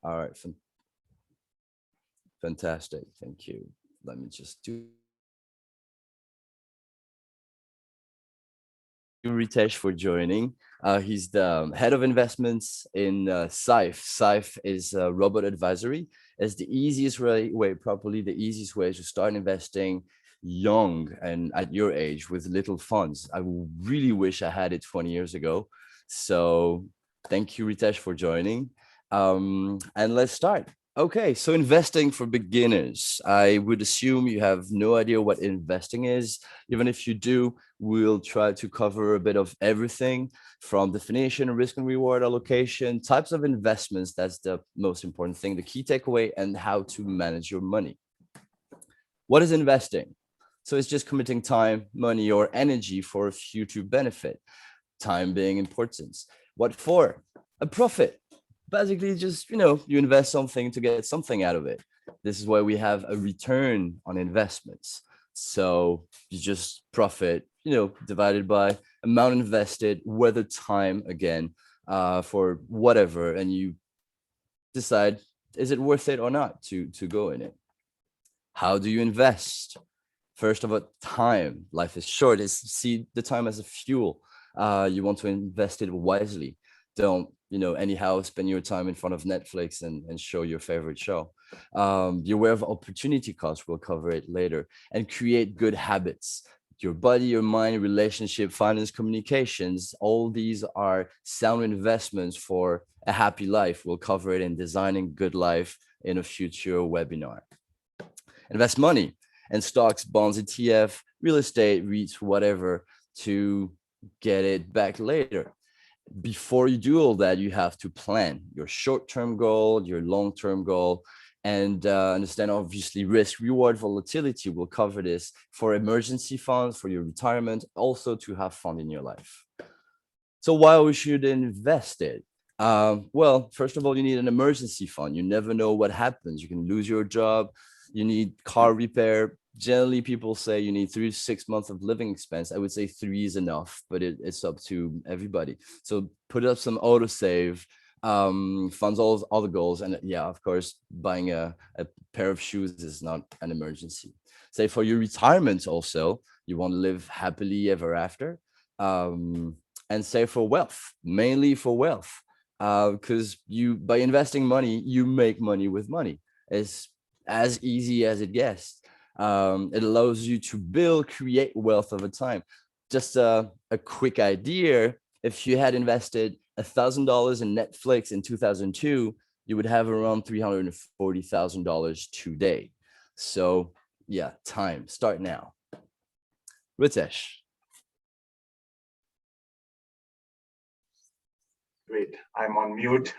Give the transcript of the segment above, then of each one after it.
All right. Fantastic. Thank you. Let me just do Ritesh for joining. He's the head of investments in Saif. Saif is robot advisory. It's the easiest way, probably the easiest way to start investing young and at your age with little funds. I really wish I had it 20 years ago. So thank you, Ritesh, for joining. And let's start. Okay, so investing for beginners. I would assume you have no idea what investing is. Even if you do, we'll try to cover a bit of everything from definition, risk and reward allocation, types of investments. That's the most important thing, the key takeaway, and how to manage your money. What is investing? So it's just committing time, money, or energy for a future benefit. Time being importance. What for? A profit. Basically, just you invest something to get something out of it. This is why we have a return on investments. So you just profit, divided by amount invested, whether time again, for whatever, and you decide, is it worth it or not to go in it? How do you invest? First of all, time. Life is short. See the time as a fuel. You want to invest it wisely. Don't anyhow spend your time in front of Netflix and show your favorite show. You're aware of opportunity cost. We'll cover it later. And create good habits. Your body, your mind, relationship, finance, communications, all these are sound investments for a happy life. We'll cover it in Designing Good Life in a future webinar. Invest money in stocks, bonds, ETF, real estate, REITs, whatever, to get it back later. Before you do all that, you have to plan your short-term goal, your long-term goal, and understand obviously risk, reward, volatility. We'll cover this for emergency funds, for your retirement, also to have fun in your life. So why we should invest it? Well, first of all, you need an emergency fund. You never know what happens. You can lose your job. You need car repair. Generally, people say you need 3 to 6 months of living expense. I would say 3 is enough, but it's up to everybody. So put up some autosave, funds all the goals. And yeah, of course, buying a pair of shoes is not an emergency. Say for your retirement also, you want to live happily ever after. And save for wealth, mainly for wealth. Because by investing money, you make money with money. It's as easy as it gets. It allows you to create wealth over time. Just a quick idea: if you had invested $1,000 in Netflix in 2002, you would have around $340,000 today. So yeah, time. Start now. Ritesh. Great. I'm on mute.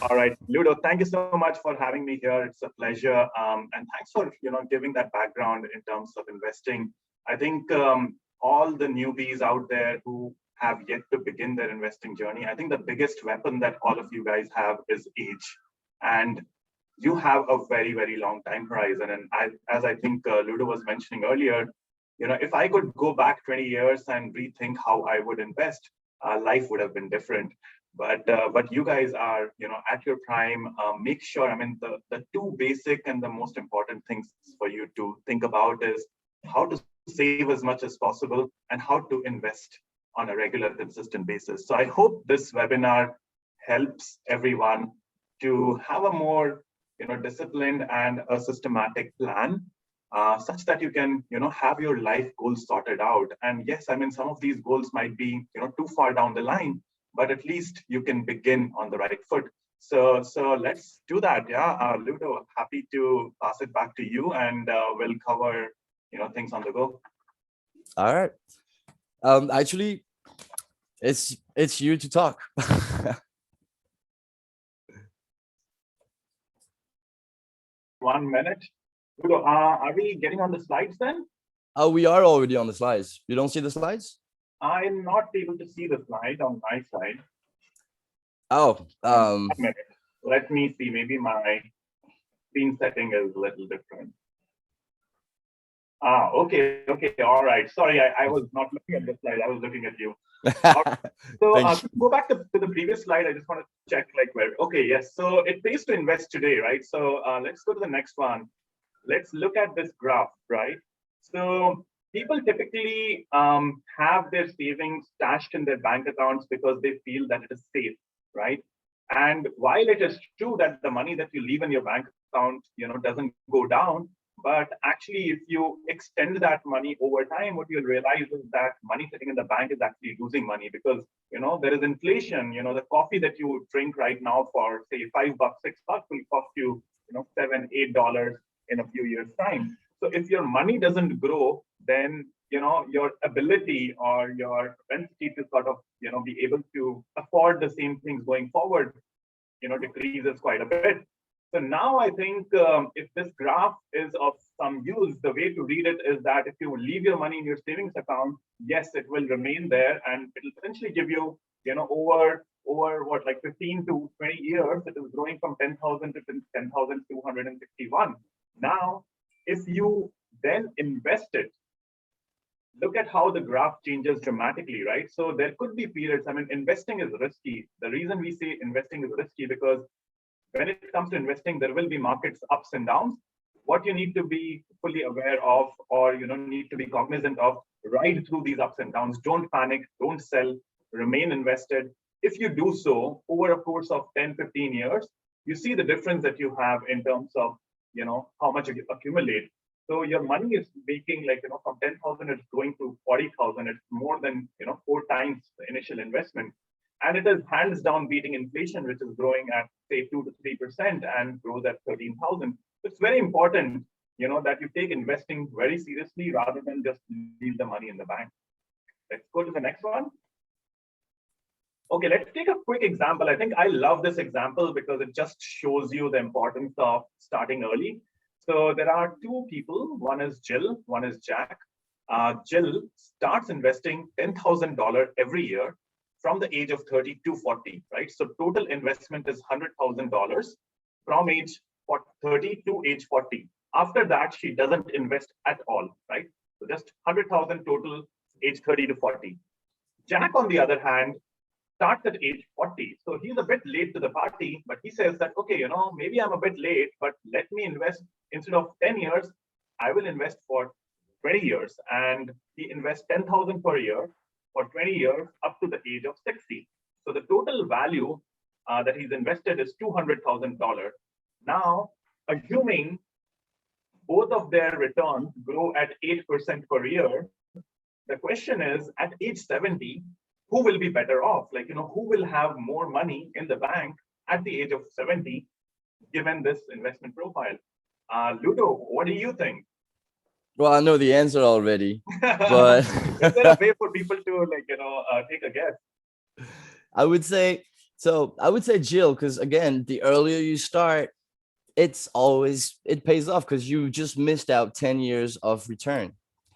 All right, Ludo, thank you so much for having me here. It's a pleasure. And thanks for giving that background in terms of investing. I think all the newbies out there who have yet to begin their investing journey, I think the biggest weapon that all of you guys have is age. And you have a very, very long time horizon. And as I think Ludo was mentioning earlier, if I could go back 20 years and rethink how I would invest, life would have been different. But you guys are at your prime. Make sure, I mean, the two basic and the most important things for you to think about is how to save as much as possible and how to invest on a regular, consistent basis. So I hope this webinar helps everyone to have a more disciplined and a systematic plan, such that you can have your life goals sorted out. And yes, I mean, some of these goals might be too far down the line, but at least you can begin on the right foot. So let's do that. Yeah, Ludo, happy to pass it back to you, and we'll cover things on the go. All right. Actually, it's you to talk. 1 minute. Ludo, are we getting on the slides then? Oh, we are already on the slides. You don't see the slides? I'm not able to see the slide on my side. Oh, 1 minute. Let me see. Maybe my screen setting is a little different. Okay. All right. Sorry, I was not looking at the slide. I was looking at you. All right. So Thank you. go back to the previous slide. I just want to check like where. Okay, yes. So it pays to invest today, right? So let's go to the next one. Let's look at this graph, right? So people typically have their savings stashed in their bank accounts because they feel that it is safe, right? And while it is true that the money that you leave in your bank account, doesn't go down, but actually, if you extend that money over time, what you'll realize is that money sitting in the bank is actually losing money because there is inflation. The coffee that you drink right now for say $5, $6 will cost you, $7, $8 in a few years' time. So if your money doesn't grow, then your ability or your propensity to sort of be able to afford the same things going forward decreases quite a bit. So now I think if this graph is of some use, the way to read it is that if you leave your money in your savings account, yes, it will remain there, and it will essentially give you, over what, like 15 to 20 years, it is growing from 10,000 to 10,261. Now, if you then invest it, look at how the graph changes dramatically, right? So there could be periods. I mean, investing is risky. The reason we say investing is risky because when it comes to investing, there will be markets ups and downs. What you need to be fully aware of, or need to be cognizant of, ride through these ups and downs. Don't panic, don't sell, remain invested. If you do so over a course of 10, 15 years, you see the difference that you have in terms of how much you accumulate. So your money is making from 10,000, it's going to 40,000. It's more than 4 times the initial investment. And it is hands down beating inflation, which is growing at say 2 to 3% and grows at 13,000. It's very important, that you take investing very seriously rather than just leave the money in the bank. Let's go to the next one. Okay, let's take a quick example. I think I love this example because it just shows you the importance of starting early. So there are two people. One is Jill, one is Jack. Jill starts investing $10,000 every year from the age of 30 to 40, right? So total investment is $100,000 from age 30 to age 40. After that, she doesn't invest at all, right? So just 100,000 total, age 30 to 40. Jack, on the other hand, starts at age 40. So he's a bit late to the party, but he says that, okay, maybe I'm a bit late, but let me invest instead of 10 years, I will invest for 20 years. And he invests 10,000 per year for 20 years up to the age of 60. So the total value that he's invested is $200,000. Now, assuming both of their returns grow at 8% per year, the question is, at age 70, who will be better off? Who will have more money in the bank at the age of 70, given this investment profile? Ludo, what do you think? Well, I know the answer already, but is there a way for people to take a guess? I would say Jill, because again, the earlier you start, it pays off because you just missed out 10 years of return.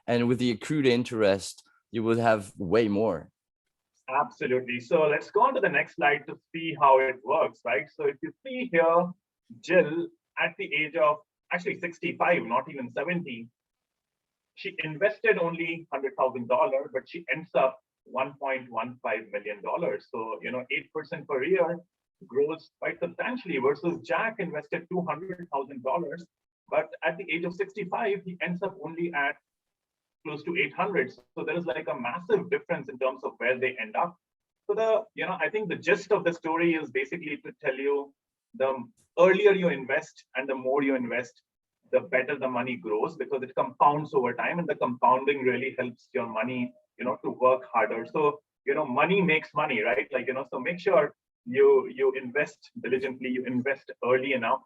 And with the accrued interest, you would have way more. Absolutely. So let's go on to the next slide to see how it works, right? So if you see here, Jill at the age of actually 65, not even 70, she invested only $100,000, but she ends up $1.15 million. So, 8% per year grows quite substantially versus Jack invested $200,000, but at the age of 65, he ends up only at close to 800. So there is like a massive difference in terms of where they end up. So I think the gist of the story is basically to tell you the earlier you invest and the more you invest, the better the money grows because it compounds over time, and the compounding really helps your money, to work harder. So, money makes money, right? So make sure you invest diligently, you invest early enough.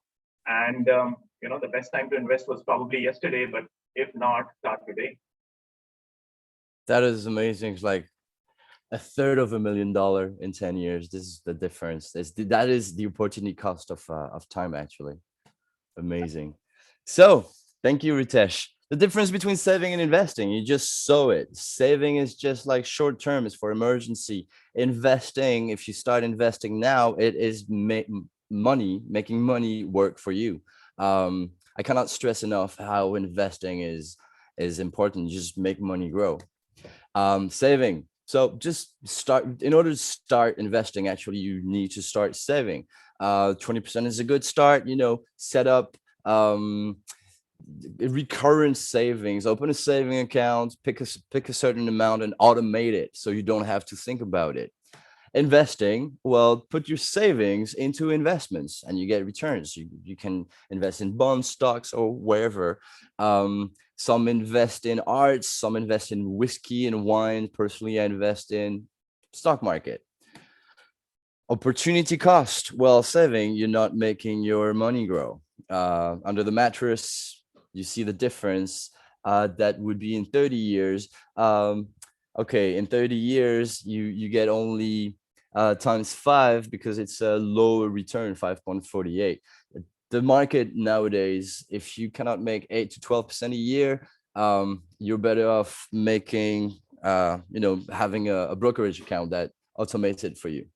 And, the best time to invest was probably yesterday, but if not, start today. That is amazing. It's like $333,000 in 10 years. This is the difference. That is the opportunity cost of time, actually. Amazing. So thank you, Ritesh. The difference between saving and investing, you just saw it. Saving is just like short term, it's for emergency. Investing, if you start investing now, it is making money work for you. I cannot stress enough how investing is important. You just make money grow. Saving. So just start. In order to start investing, actually, you need to start saving. 20% is a good start. Set up recurrent savings. Open a saving account, pick a certain amount, and automate it so you don't have to think about it. Investing, well, put your savings into investments and you get returns. You can invest in bonds, stocks, or wherever. Some invest in arts, some invest in whiskey and wine. Personally, I invest in stock market. Opportunity cost, well, saving, you're not making your money grow. Under the mattress, you see the difference. That would be in 30 years. Okay, in 30 years, you get only times 5 because it's a lower return, 5.48. The market nowadays, if you cannot make 8 to 12% a year, you're better off making, having a brokerage account that automates it for you.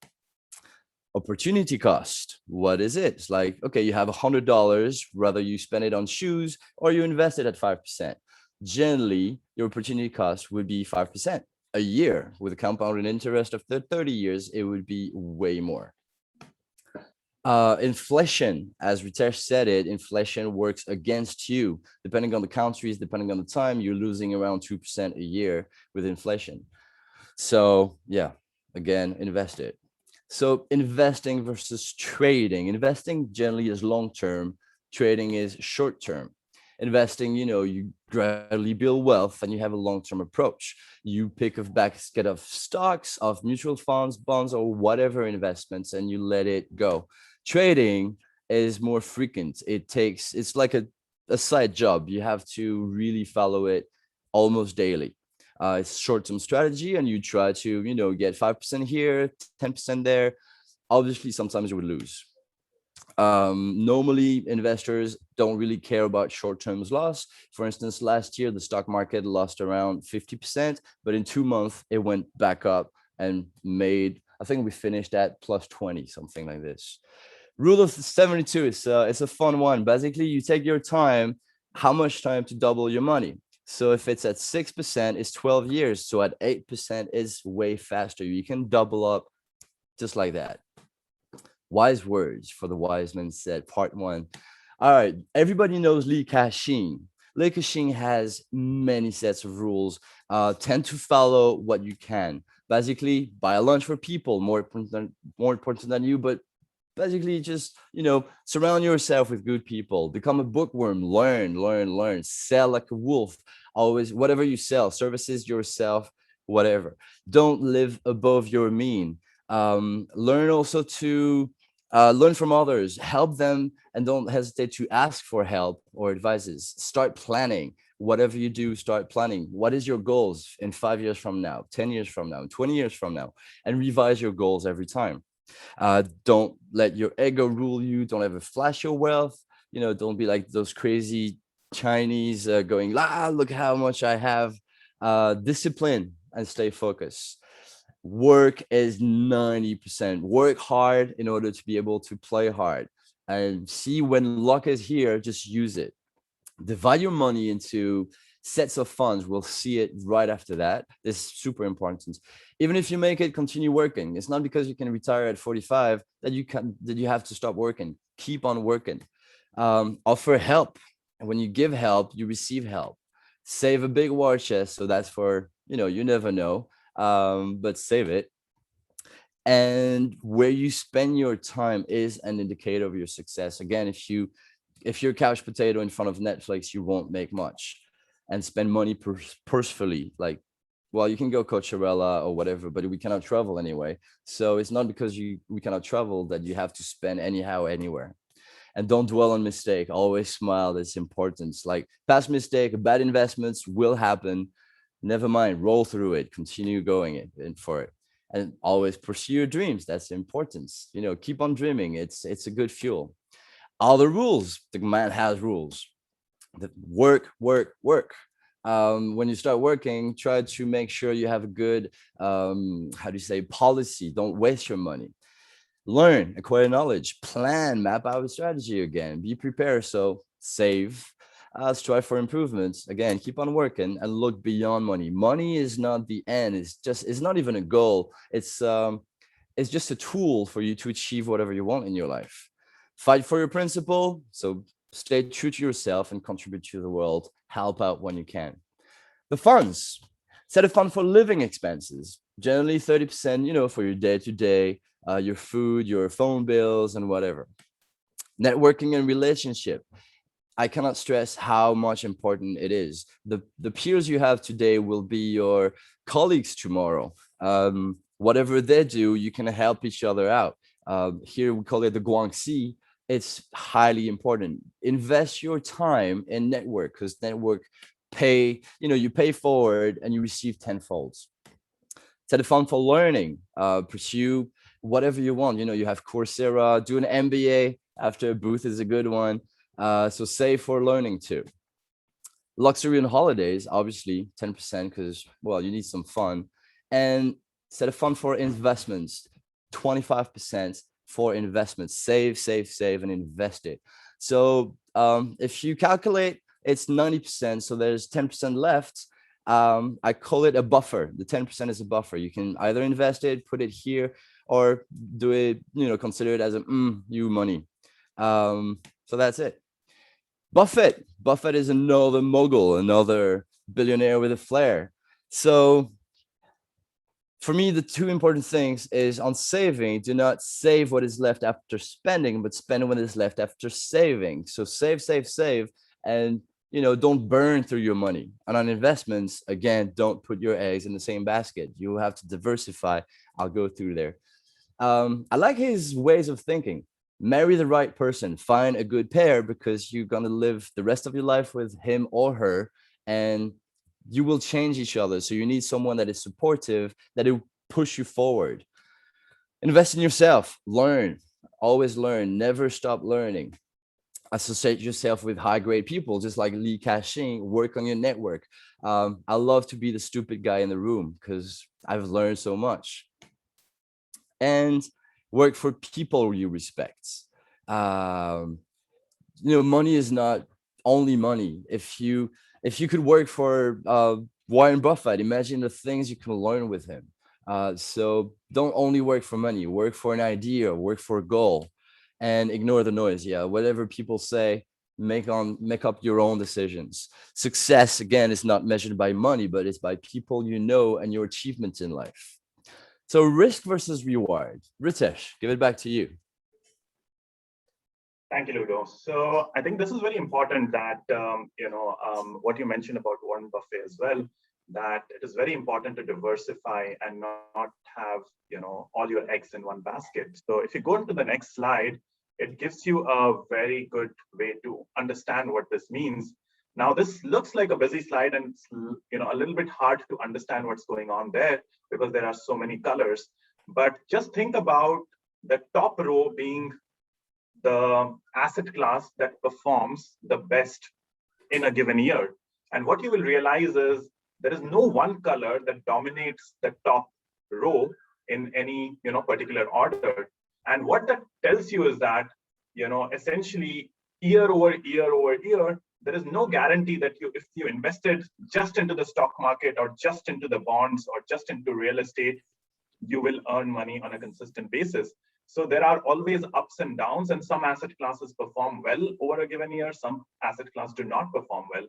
Opportunity cost, what is it? It's like, okay, you have $100, whether you spend it on shoes or you invest it at 5%. Generally, your opportunity cost would be 5% a year. With a compounded interest of 30 years, it would be way more. Inflation, as Ritesh said it, inflation works against you. Depending on the countries, depending on the time, you're losing around 2% a year with inflation. So yeah, again, invest it. So investing versus trading. Investing generally is long-term. Trading is short-term. Investing, you gradually build wealth and you have a long-term approach. You pick a basket of stocks, of mutual funds, bonds, or whatever investments, and you let it go. Trading is more frequent. It's like a side job. You have to really follow it almost daily. It's short-term strategy, and you try to, get 5% here, 10% there. Obviously, sometimes you would lose. Normally, investors don't really care about short-term loss. For instance, last year, the stock market lost around 50%, but in 2 months, it went back up and I think we finished at plus 20, something like this. Rule of 72, it's a fun one. Basically, you take your time, how much time to double your money. So if it's at 6%, it's 12 years. So at 8% is way faster. You can double up just like that. Wise words for the wise man said, part 1. All right, everybody knows Li Ka-shing. Li Ka-shing has many sets of rules. Tend to follow what you can. Basically, buy a lunch for people, more important than you, but basically just, surround yourself with good people. Become a bookworm. Learn. Sell like a wolf. Always, whatever you sell, services, yourself, whatever. Don't live above your mean. Learn also to learn from others. Help them, and don't hesitate to ask for help or advices. Start planning. Whatever you do, start planning. What is your goals in 5 years from now, 10 years from now, 20 years from now, and revise your goals every time. Don't let your ego rule you. Don't ever flash your wealth. Don't be like those crazy Chinese going, look how much I have. Discipline and stay focused. Work is 90%. Work hard in order to be able to play hard. And see when luck is here, just use it. Divide your money into sets of funds. We'll see it right after that. This is super important. Even if you make it, continue working. It's not because you can retire at 45 that you have to stop working. Keep on working. Offer help. And when you give help, you receive help. Save a big war chest. So that's for, you never know, but save it. And where you spend your time is an indicator of your success. Again, if you're a couch potato in front of Netflix, you won't make much. And spend money purposefully. Like, well, you can go Coachella or whatever, but we cannot travel anyway. So it's not because we cannot travel that you have to spend anyhow anywhere. And don't dwell on mistake. Always smile. That's important. Like past mistake, bad investments will happen. Never mind. Roll through it. Continue going for it. And always pursue your dreams. That's important. Keep on dreaming. It's a good fuel. All the rules. The man has rules. The work. When you start working, try to make sure you have a good, policy. Don't waste your money. Learn, acquire knowledge, plan, map out a strategy again, be prepared. So save, strive for improvements. Again, keep on working and look beyond money. Money is not the end. It's not even a goal. It's just a tool for you to achieve whatever you want in your life. Fight for your principle. So stay true to yourself and contribute to the world. Help out when you can. The funds. Set a fund for living expenses. Generally 30%, for your day to day, your food, your phone bills, and whatever. Networking and relationship. I cannot stress how much important it is. The peers you have today will be your colleagues tomorrow. Whatever they do, you can help each other out. Here we call it the Guangxi. It's highly important. Invest your time in network, because network you pay forward and you receive tenfold. Set a fund for learning. Pursue whatever you want. You have Coursera, do an MBA after a booth is a good one. So save for learning too. Luxury and holidays, obviously 10%, because you need some fun. And set a fund for investments, 25% for investments. Save and invest it. So if you calculate, it's 90%, so there's 10% left. I call it a buffer. The 10% is a buffer. You can either invest it, put it here, or do it, consider it as a you money. So that's it. Buffett is another mogul, another billionaire with a flair. So for me, the two important things is on saving, do not save what is left after spending, but spend what is left after saving. So save, and don't burn through your money. And on investments, again, don't put your eggs in the same basket. You have to diversify. I'll go through there. I like his ways of thinking. Marry the right person, find a good pair, because you're going to live the rest of your life with him or her, and you will change each other. So you need someone that is supportive, that will push you forward. Invest in yourself, learn, always learn, never stop learning. Associate yourself with high grade people, just like Li Ka-shing. Work on your network. I love to be the stupid guy in the room because I've learned so much. And work for people you respect. Money is not only money. If you could work for Warren Buffett, imagine the things you can learn with him. So don't only work for money, work for an idea, work for a goal, and ignore the noise. Yeah, whatever people say, make up your own decisions. Success, again, is not measured by money, but it's by people and your achievements in life. So risk versus reward. Ritesh, give it back to you. Thank you, Ludo. So I think this is very important that, what you mentioned about Warren Buffett as well, that it is very important to diversify and not have, all your eggs in one basket. So if you go into the next slide, it gives you a very good way to understand what this means. Now, this looks like a busy slide, and it's, a little bit hard to understand what's going on there because there are so many colors. But just think about the top row being the asset class that performs the best in a given year. And what you will realize is there is no one color that dominates the top row in any particular order. And what that tells you is that essentially year over year, there is no guarantee that if you invested just into the stock market or just into the bonds or just into real estate, you will earn money on a consistent basis. So there are always ups and downs, and some asset classes perform well over a given year, some asset classes do not perform well.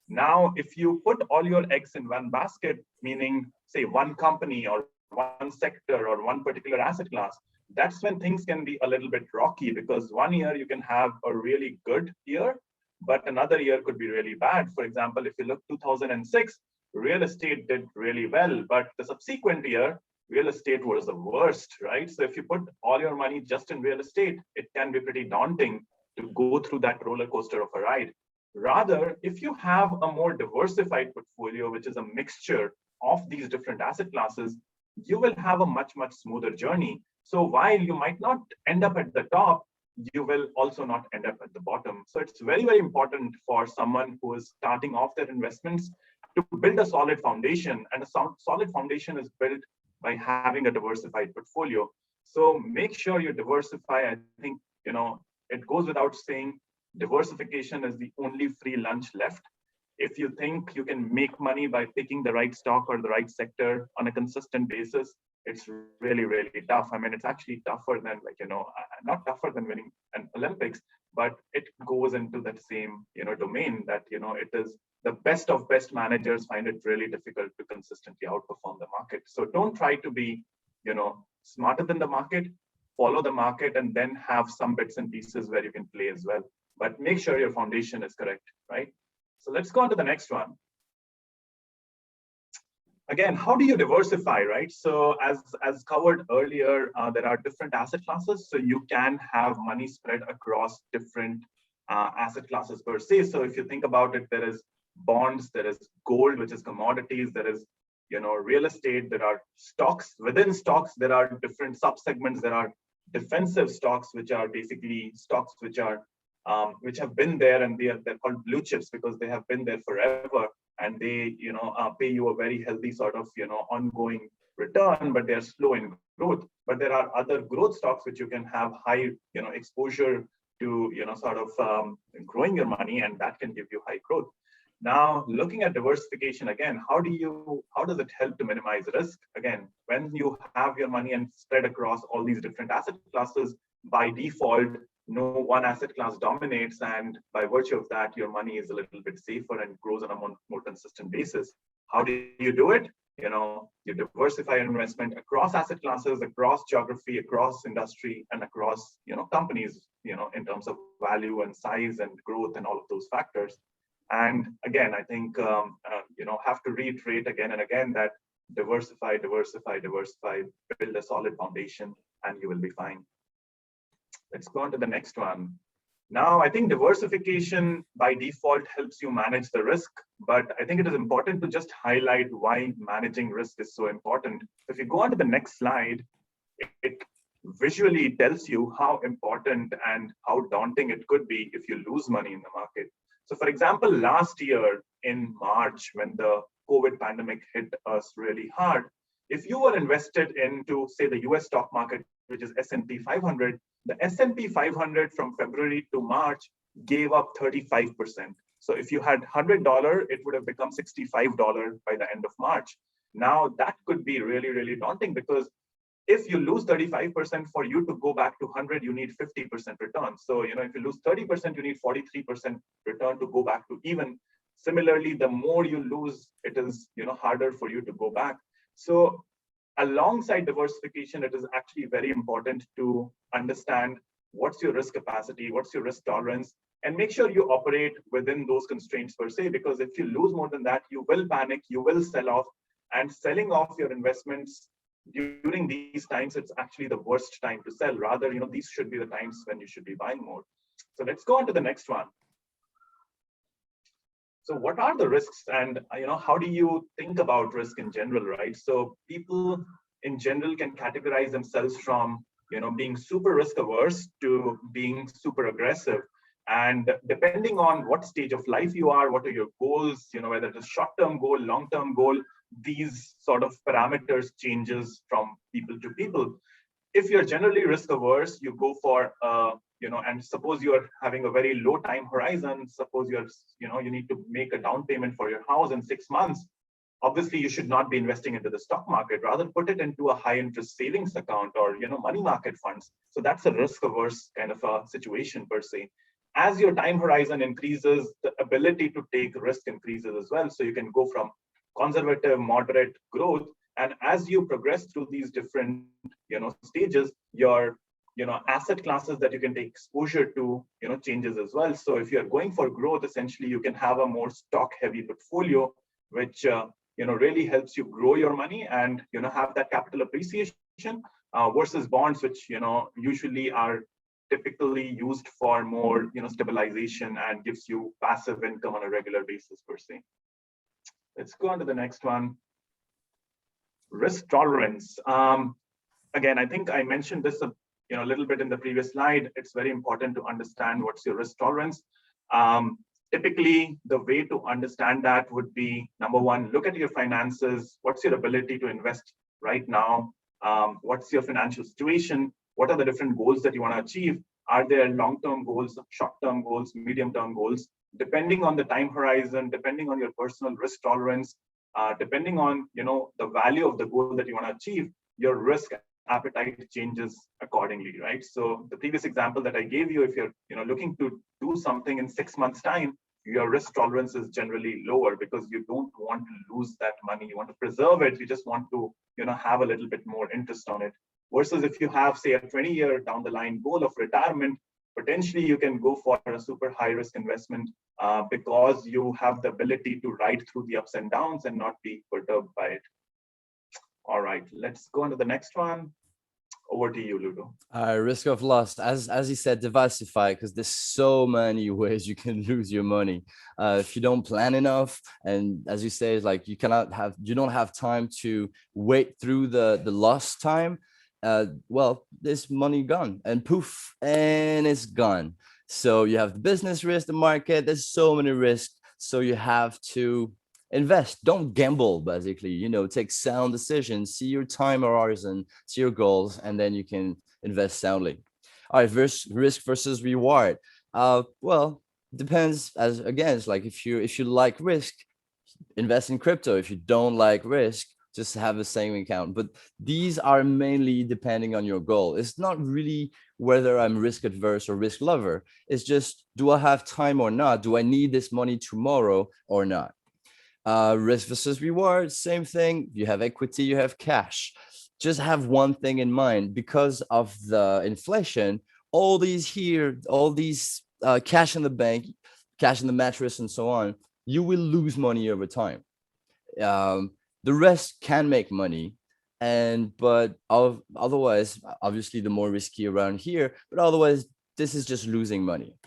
Now, if you put all your eggs in one basket, meaning say one company or one sector or one particular asset class, that's when things can be a little bit rocky, because one year you can have a really good year, but another year could be really bad. For example, if you look 2006, real estate did really well, but the subsequent year, real estate was the worst, right? So if you put all your money just in real estate, it can be pretty daunting to go through that roller coaster of a ride. Rather, if you have a more diversified portfolio, which is a mixture of these different asset classes, you will have a much, much smoother journey. So while you might not end up at the top, you will also not end up at the bottom. So it's very, very important for someone who is starting off their investments to build a solid foundation. And a solid foundation is built by having a diversified portfolio. So make sure you diversify. I think, it goes without saying, Diversification is the only free lunch left. If you think you can make money by picking the right stock or the right sector on a consistent basis, it's really, really tough. I mean, it's actually tougher than, like, not tougher than winning an Olympics, but it goes into that same, domain that, it is the best of best managers find it really difficult to consistently outperform the market. So don't try to be, smarter than the market, follow the market, and then have some bits and pieces where you can play as well. But make sure your foundation is correct, right? So let's go on to the next one. Again, how do you diversify, right? So as covered earlier, there are different asset classes. So you can have money spread across different asset classes per se. So if you think about it, there is bonds, there is gold, which is commodities, there is real estate, there are stocks. Within stocks, there are different subsegments. There are defensive stocks, which are basically stocks which have been there, and they're called blue chips because they have been there forever, and they pay you a very healthy sort of ongoing return, but they're slow in growth. But there are other growth stocks which you can have high exposure to sort of growing your money, and that can give you high growth. Now, looking at diversification again, how does it help to minimize risk? Again, when you have your money and spread across all these different asset classes, by default, no one asset class dominates, and by virtue of that, your money is a little bit safer and grows on a more consistent basis. How do you do it? You diversify your investment across asset classes, across geography, across industry, and across companies, in terms of value and size and growth and all of those factors. And again, I think have to reiterate again and again that diversify, build a solid foundation, and you will be fine. Let's go on to the next one. Now, I think diversification by default helps you manage the risk, but I think it is important to just highlight why managing risk is so important. If you go on to the next slide, it visually tells you how important and how daunting it could be if you lose money in the market. So for example, last year in March, when the COVID pandemic hit us really hard, if you were invested into, say, the US stock market, which is S&P 500, the S&P 500 from February to March gave up 35%. So if you had $100, it would have become $65 by the end of March. Now that could be really, really daunting, because if you lose 35%, for you to go back to 100, you need 50% return. So, if you lose 30%, you need 43% return to go back to even. Similarly, the more you lose, it is, harder for you to go back. So alongside diversification, it is actually very important to understand what's your risk capacity, what's your risk tolerance, and make sure you operate within those constraints per se, because if you lose more than that, you will panic, you will sell off, and selling off your investments during these times, it's actually the worst time to sell. Rather, these should be the times when you should be buying more. So let's go on to the next one. So what are the risks, and how do you think about risk in general, right? So people in general can categorize themselves from being super risk averse to being super aggressive. And depending on what stage of life you are, what are your goals, whether it is short-term goal, long-term goal, these sort of parameters changes from people to people. If you're generally risk averse, you go for and suppose you're having a very low time horizon, suppose you need to make a down payment for your house in 6 months, obviously you should not be investing into the stock market, rather put it into a high interest savings account or money market funds. So that's a risk averse kind of a situation per se. As your time horizon increases, the ability to take risk increases as well. So you can go from conservative, moderate growth, and as you progress through these different stages, your asset classes that you can take exposure to changes as well. So if you're going for growth, essentially you can have a more stock heavy portfolio, which really helps you grow your money and have that capital appreciation versus bonds, which usually are typically used for more stabilization and gives you passive income on a regular basis per se. Let's go on to the next one. Risk tolerance. Again, I think I mentioned this a little bit in the previous slide. It's very important to understand what's your risk tolerance. Typically, the way to understand that would be, number one, look at your finances. What's your ability to invest right now? What's your financial situation? What are the different goals that you want to achieve? Are there long-term goals, short-term goals, medium-term goals? Depending on the time horizon, depending on your personal risk tolerance, depending on the value of the goal that you want to achieve, your risk appetite changes accordingly, right? So the previous example that I gave you, if you're looking to do something in 6 months' time, your risk tolerance is generally lower because you don't want to lose that money. You want to preserve it. You just want to have a little bit more interest on it. Versus if you have, say, a 20-year down the line goal of retirement, potentially you can go for a super high risk investment because you have the ability to ride through the ups and downs and not be perturbed by it. All right, let's go on to the next one. Over to you, Ludo. Risk of loss, as you said, diversify, because there's so many ways you can lose your money if you don't plan enough. And as you say, like you don't have time to wait through the lost time. Well, this money gone and poof, and it's gone. So you have the business risk, the market. There's so many risks. So you have to invest. Don't gamble. Basically, take sound decisions. See your time horizon, see your goals, and then you can invest soundly. All right, risk versus reward. Well, depends. As again, it's like if you like risk, invest in crypto. If you don't like risk, just have a saving account. But these are mainly depending on your goal. It's not really whether I'm risk adverse or risk lover. It's just, do I have time or not? Do I need this money tomorrow or not? Risk versus reward, same thing. You have equity, you have cash. Just have one thing in mind: because of the inflation, all these cash in the bank, cash in the mattress, and so on, you will lose money over time. The rest can make money, but otherwise, obviously, the more risky around here. But otherwise, this is just losing money.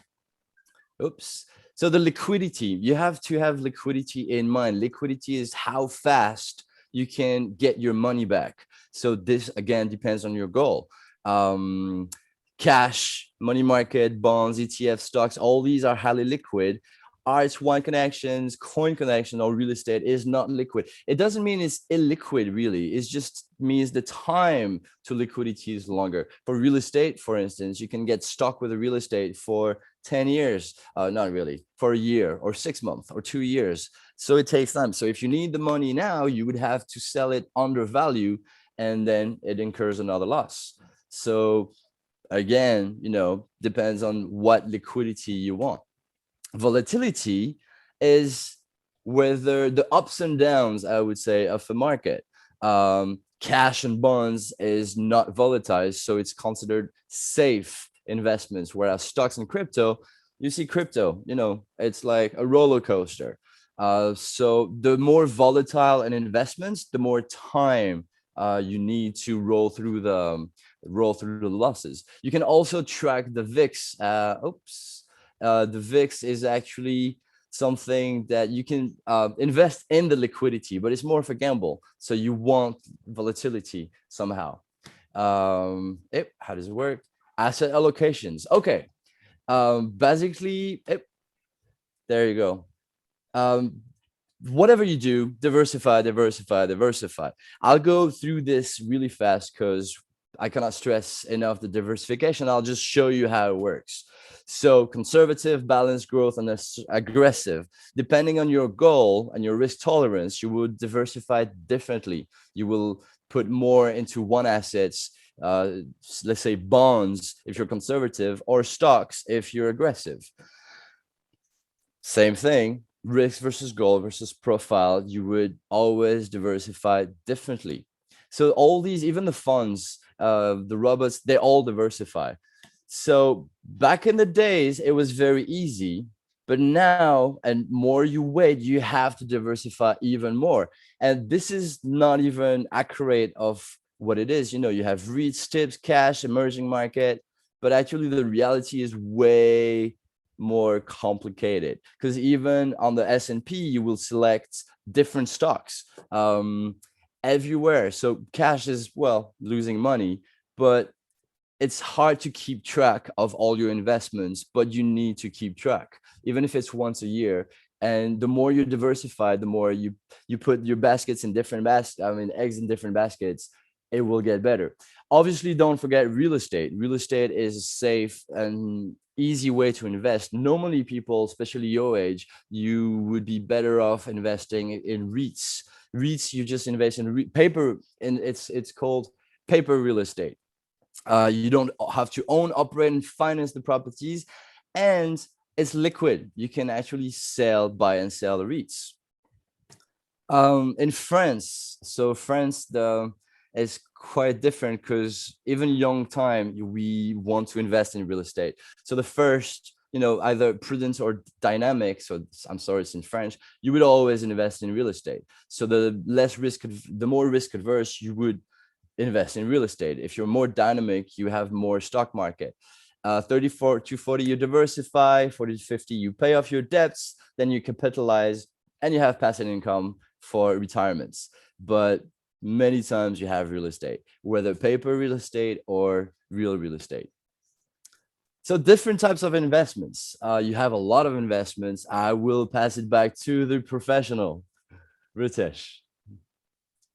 Oops. So the liquidity, you have to have liquidity in mind. Liquidity is how fast you can get your money back. So this, again, depends on your goal. Cash, money market, bonds, ETF, stocks, all these are highly liquid. RS1 connections, coin connection, or real estate is not liquid. It doesn't mean it's illiquid, really. It just means the time to liquidity is longer. For real estate, for instance, you can get stuck with a real estate for 10 years, not really, for a year or 6 months or 2 years. So it takes time. So if you need the money now, you would have to sell it under value, and then it incurs another loss. So again, depends on what liquidity you want. Volatility is whether the ups and downs, I would say, of the market. Cash and bonds is not volatile, so it's considered safe investments, whereas stocks and crypto, you see crypto, it's like a roller coaster. So the more volatile an investments, the more time you need to roll through the losses. You can also track the VIX. The VIX is actually something that you can invest in the liquidity, but it's more of a gamble. So you want volatility somehow. How does it work? Asset allocations. Okay. Basically, there you go. Whatever you do, diversify. I'll go through this really fast because I cannot stress enough the diversification. I'll just show you how it works. So conservative, balanced growth, and aggressive. Depending on your goal and your risk tolerance, you will diversify differently. You will put more into one assets, let's say bonds if you're conservative, or stocks if you're aggressive. Same thing, risk versus goal versus profile. You would always diversify differently. So all these, even the funds, the robots, they all diversify. So back in the days, it was very easy, but now, and more you wait, you have to diversify even more. And this is not even accurate of what it is. You have REITs, tips, cash, emerging market, but actually the reality is way more complicated, because even on the S&P, you will select different stocks everywhere. So cash is, well, losing money, but it's hard to keep track of all your investments, but you need to keep track, even if it's once a year. And the more you diversify, the more you put your baskets in different eggs in different baskets, it will get better. Obviously, don't forget real estate. Real estate is a safe and easy way to invest. Normally, people, especially your age, you would be better off investing in REITs. REITs, you just invest in paper, and it's called paper real estate. You don't have to own, operate, and finance the properties, and it's liquid. You can actually buy and sell the REITs. In France, so France is quite different, because even young time we want to invest in real estate. So the first, either prudence or dynamic, so I'm sorry, it's in French, you would always invest in real estate. So the more risk adverse you would invest in real estate. If you're more dynamic, you have more stock market. 34 to 40, you diversify. 40 to 50, you pay off your debts, then you capitalize, and you have passive income for retirements. But many times you have real estate, whether paper real estate or real estate. So different types of investments. You have a lot of investments. I will pass it back to the professional, Ritesh.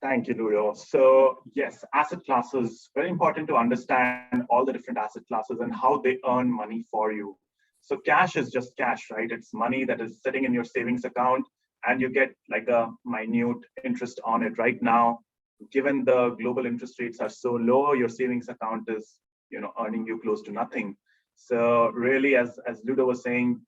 Thank you, Ludo. So yes, asset classes, very important to understand all the different asset classes and how they earn money for you. So cash is just cash, right? It's money that is sitting in your savings account, and you get like a minute interest on it. Right now, given the global interest rates are so low, your savings account is, earning you close to nothing. So really, as Ludo was saying,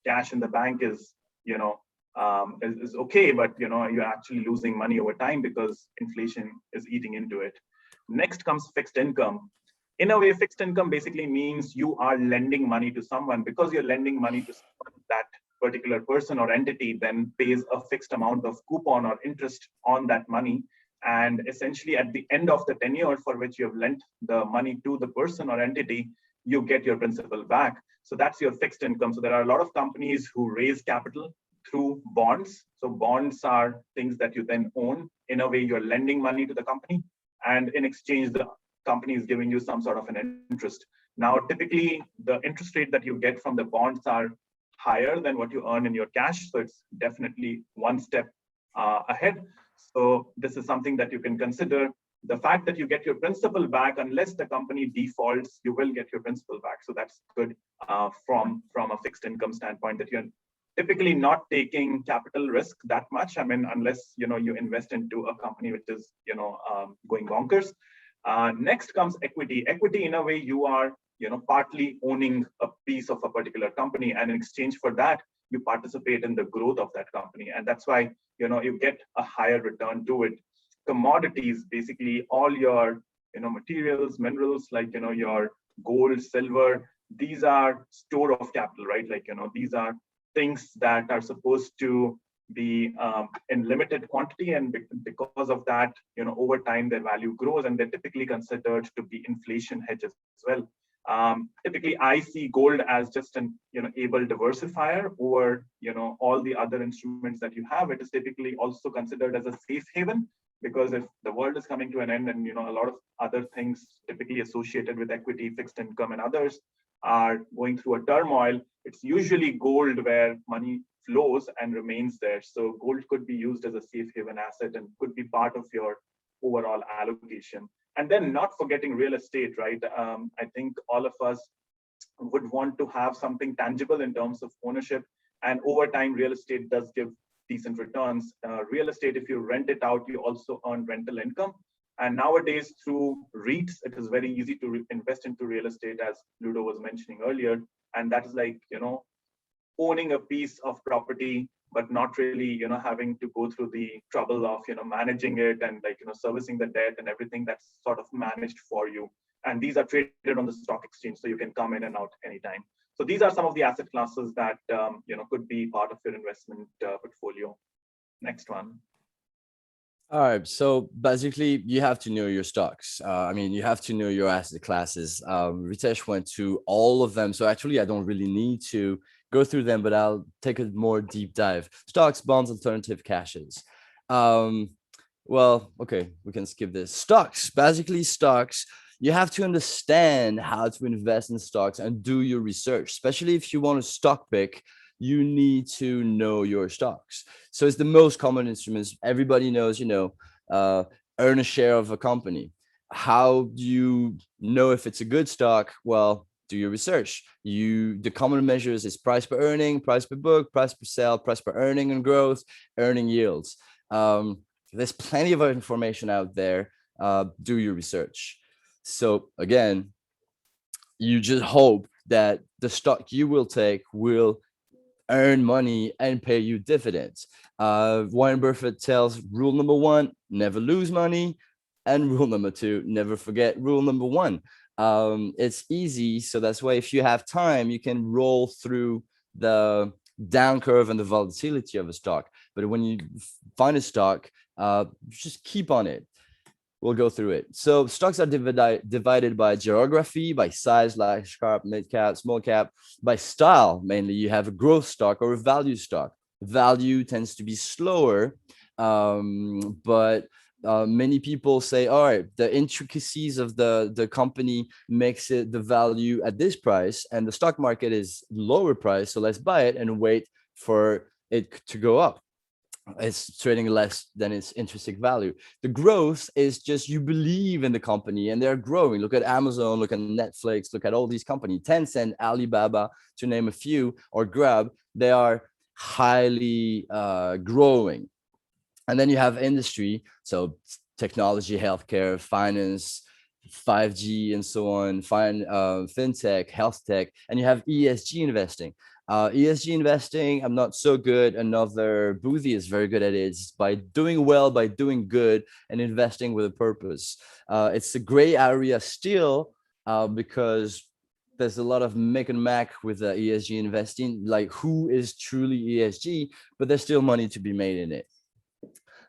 cash in the bank is, is okay, but you're actually losing money over time because inflation is eating into it. Next comes fixed income. In a way, fixed income basically means you are lending money to someone. Because you're lending money to someone, that particular person or entity then pays a fixed amount of coupon or interest on that money. And essentially, at the end of the tenure for which you have lent the money to the person or entity, you get your principal back. So that's your fixed income. So there are a lot of companies who raise capital through bonds. So bonds are things that you then own. In a way, you're lending money to the company, and in exchange, the company is giving you some sort of an interest. Now, typically, the interest rate that you get from the bonds are higher than what you earn in your cash. So it's definitely one step ahead. So this is something that you can consider. The fact that you get your principal back, unless the company defaults, you will get your principal back. So that's good from a fixed income standpoint, that you're typically not taking capital risk that much. I mean, unless you invest into a company which is going bonkers. Next comes equity. Equity, in a way, you are partly owning a piece of a particular company, and in exchange for that, you participate in the growth of that company, and that's why you get a higher return to it. Commodities, basically all your materials, minerals, like your gold, silver, these are store of capital, right? Like these are things that are supposed to be in limited quantity, and because of that, over time their value grows, and they're typically considered to be inflation hedges as well. Typically, I see gold as just an able diversifier over all the other instruments that you have. It is typically also considered as a safe haven, because if the world is coming to an end, and a lot of other things typically associated with equity, fixed income, and others are going through a turmoil, it's usually gold where money flows and remains there. So gold could be used as a safe haven asset and could be part of your overall allocation. And then not forgetting real estate, right? I think all of us would want to have something tangible in terms of ownership. And over time, real estate does give decent returns. Real estate, if you rent it out, you also earn rental income. And nowadays, through REITs, it is very easy to invest into real estate, as Ludo was mentioning earlier. And that is like, owning a piece of property, but not really, having to go through the trouble of, managing it and like, servicing the debt and everything that's sort of managed for you. And these are traded on the stock exchange, so you can come in and out anytime. So these are some of the asset classes that, could be part of your investment portfolio. Next one. All right. So basically, you have to know your stocks. You have to know your asset classes. Ritesh went to all of them. So actually, I don't really need to go through them, but I'll take a more deep dive. Stocks, bonds, alternative cashes. Well, okay, we can skip this. Stocks, basically stocks. You have to understand how to invest in stocks and do your research, especially if you want to stock pick. You need to know your stocks. So it's the most common instruments. Everybody knows, earn a share of a company. how do you know if it's a good stock? Well, do your research. The common measures is price per earning, price per book, price per sale, price per earning and growth, earning yields. There's plenty of information out there. Do your research. So again, you just hope that the stock you will take will earn money and pay you dividends. Warren Buffett tells rule number one, never lose money. And rule number two, never forget rule number one. It's easy. So that's why if you have time, you can roll through the down curve and the volatility of a stock. But when you find a stock, just keep on it. We'll go through it. So stocks are divided by geography, by size, large cap, mid cap, small cap, by style. Mainly, you have a growth stock or a value stock. Value tends to be slower, but many people say, all right, the intricacies of the company makes it the value at this price, and the stock market is lower price, so let's buy it and wait for it to go up. It's trading less than its intrinsic value. The growth is just you believe in the company and they're growing. Look at Amazon, look at Netflix, look at all these companies, Tencent, Alibaba, to name a few, or Grab. They are highly growing. And then you have industry, so technology, healthcare, finance, 5G, and so on, fintech, health tech, and you have ESG investing. ESG investing, I'm not so good. Another Boothie is very good at it. It's by doing well, by doing good, and investing with a purpose. It's a gray area still because there's a lot of make and mac with ESG investing, like who is truly ESG, but there's still money to be made in it.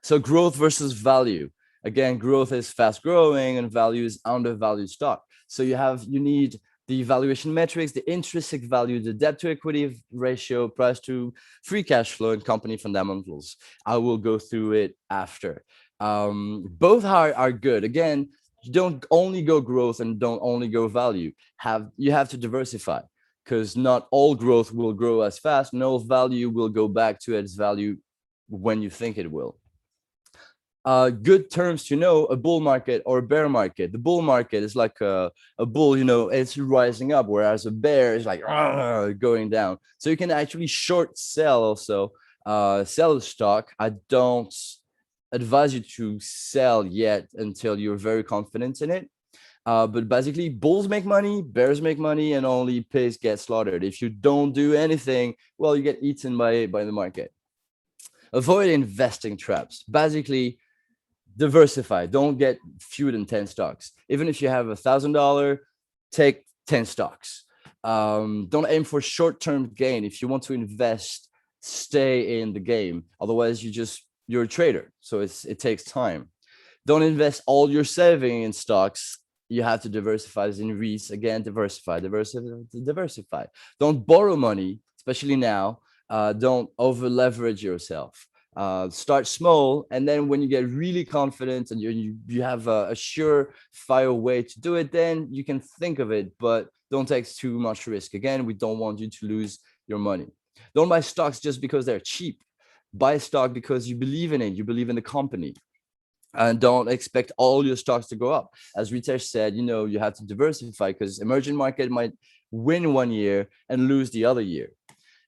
So growth versus value. Again, growth is fast growing and value is undervalued stock. So you need the valuation metrics, the intrinsic value, the debt to equity ratio, price to free cash flow, and company fundamentals. I will go through it after. Both are good. Again, you don't only go growth and don't only go value. You have to diversify, because not all growth will grow as fast. No value will go back to its value when you think it will. Good terms to know: a bull market or a bear market. The bull market is like a bull, it's rising up, whereas a bear is like going down. So you can actually short sell also, sell the stock. I don't advise you to sell yet until you're very confident in it. But basically, bulls make money, bears make money, and only pigs get slaughtered. If you don't do anything, well, you get eaten by the market. Avoid investing traps. Basically, diversify. Don't get fewer than 10 stocks. Even if you have $1,000, take 10 stocks. Don't aim for short-term gain. If you want to invest, stay in the game. Otherwise, you're a trader. So it takes time. Don't invest all your saving in stocks. You have to diversify. As in REITs, again, diversify. Don't borrow money, especially now. Don't over leverage yourself. Start small, and then when you get really confident and you have a surefire way to do it, then you can think of it, but don't take too much risk. Again, we don't want you to lose your money. Don't buy stocks just because they're cheap. Buy stock because you believe in it, you believe in the company, and don't expect all your stocks to go up. As Ritesh said, you have to diversify, because emerging market might win one year and lose the other year.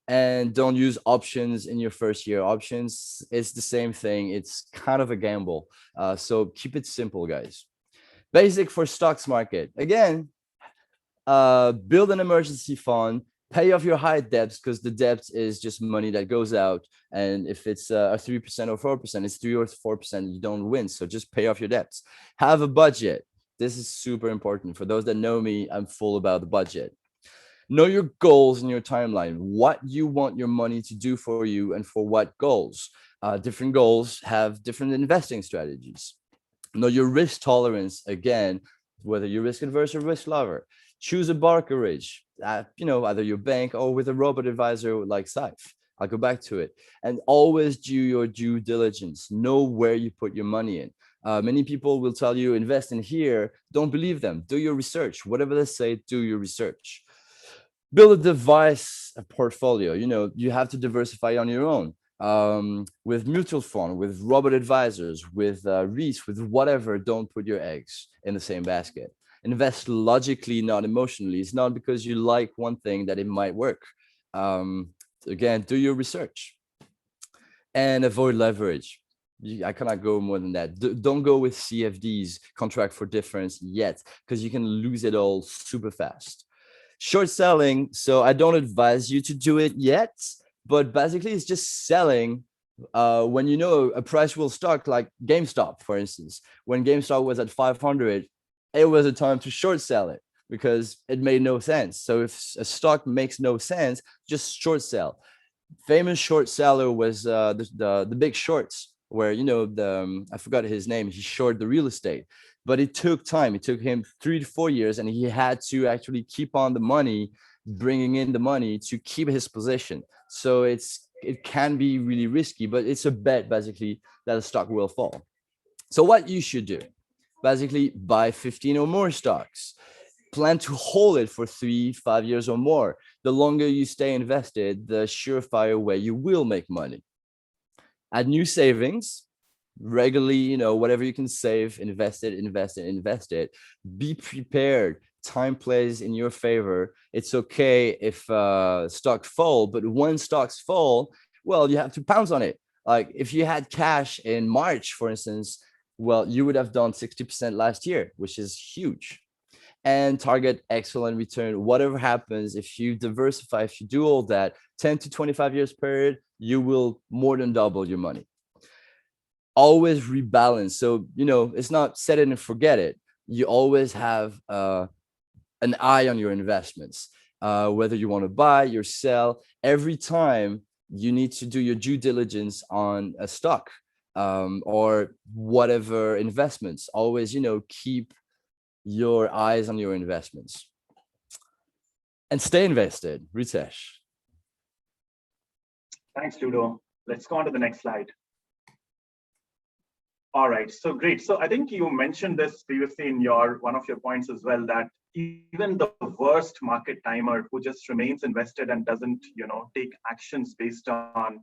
And don't use options in your first year. Options, it's the same thing. It's kind of a gamble. So keep it simple, guys. Basic for stocks market. Again, build an emergency fund, pay off your high debts, because the debt is just money that goes out. And if it's a 3% or 4%, it's 3 or 4%, you don't win. So just pay off your debts. Have a budget. This is super important. For those that know me, I'm full about the budget. Know your goals and your timeline, what you want your money to do for you and for what goals. Different goals have different investing strategies. Know your risk tolerance, again, whether you're risk adverse or risk lover. Choose a brokerage, either your bank or with a robot advisor like Saif. I'll go back to it. And always do your due diligence. Know where you put your money in. Many people will tell you invest in here. Don't believe them. Do your research. Whatever they say, do your research. Build a device portfolio. You have to diversify on your own. with mutual fund, with robot advisors, with REITs, with whatever. Don't put your eggs in the same basket. Invest logically, not emotionally. It's not because you like one thing that it might work. Again, do your research and avoid leverage. I cannot go more than that. Don't go with CFDs, contract for difference, yet, because you can lose it all super fast. Short selling, so I don't advise you to do it yet, but basically it's just selling when you know a price will start, like GameStop, for instance. When GameStop was at 500, it was a time to short sell it because it made no sense. So if a stock makes no sense, just short sell. Famous short seller was the Big Shorts, where the I forgot his name. He shorted the real estate, but it took time. It took him 3 to 4 years, and he had to actually keep on the money, bringing in the money to keep his position. So it can be really risky, but it's a bet basically that a stock will fall. So what you should do, basically buy 15 or more stocks. Plan to hold it for 3-5 years or more. The longer you stay invested, the surefire way you will make money. Add new savings regularly, whatever you can save, invest it. Be prepared. Time plays in your favor. It's okay if stocks fall, but when stocks fall, well, you have to pounce on it. Like if you had cash in March, for instance, well, you would have done 60% last year, which is huge. And target excellent return. Whatever happens, if you diversify, if you do all that, 10 to 25 years period, you will more than double your money. Always rebalance. So, it's not set it and forget it. You always have an eye on your investments, whether you want to buy or sell. Every time you need to do your due diligence on a stock or whatever investments. Always, keep your eyes on your investments and stay invested. Ritesh. Thanks, Ludo. Let's go on to the next slide. All right, so great. So I think you mentioned this previously in one of your points as well, that even the worst market timer who just remains invested and doesn't, take actions based on,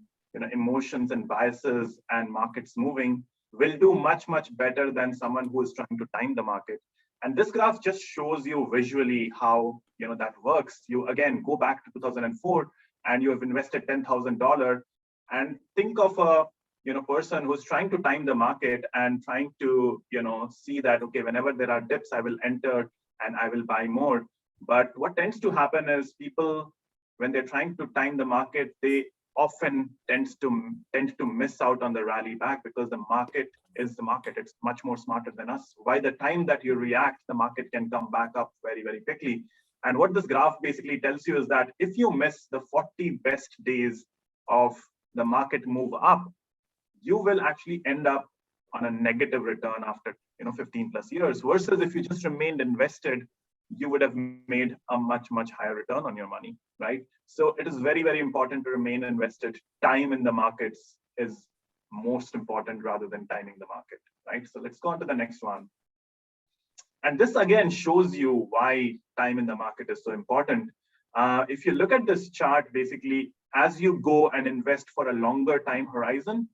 emotions and biases and markets moving will do much, much better than someone who is trying to time the market. And this graph just shows you visually how that works. You again go back to 2004 and you have invested $10,000 and think of a person who's trying to time the market and trying to see that, okay, whenever there are dips, I will enter and I will buy more. But what tends to happen is people, when they're trying to time the market, they often tend to miss out on the rally back because the market is the market. It's much more smarter than us. By the time that you react, the market can come back up very, very quickly. And what this graph basically tells you is that if you miss the 40 best days of the market move up, you will actually end up on a negative return after 15 plus years, versus if you just remained invested, you would have made a much, much higher return on your money, right? So it is very, very important to remain invested. Time in the markets is most important rather than timing the market, right? So let's go on to the next one. And this again shows you why time in the market is so important. If you look at this chart, basically, as you go and invest for a longer time horizon,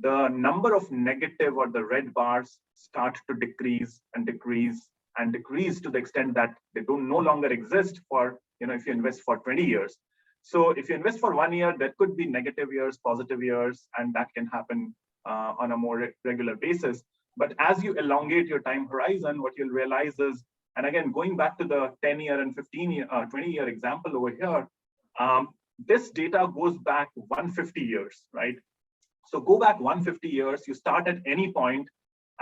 the number of negative or the red bars start to decrease and decrease and decrease to the extent that they don't no longer exist for, if you invest for 20 years. So if you invest for 1 year, there could be negative years, positive years, and that can happen on a more regular basis. But as you elongate your time horizon, what you'll realize is, and again, going back to the 10-year and 15-year, 20-year example over here, this data goes back 150 years, right? So go back 150 years, you start at any point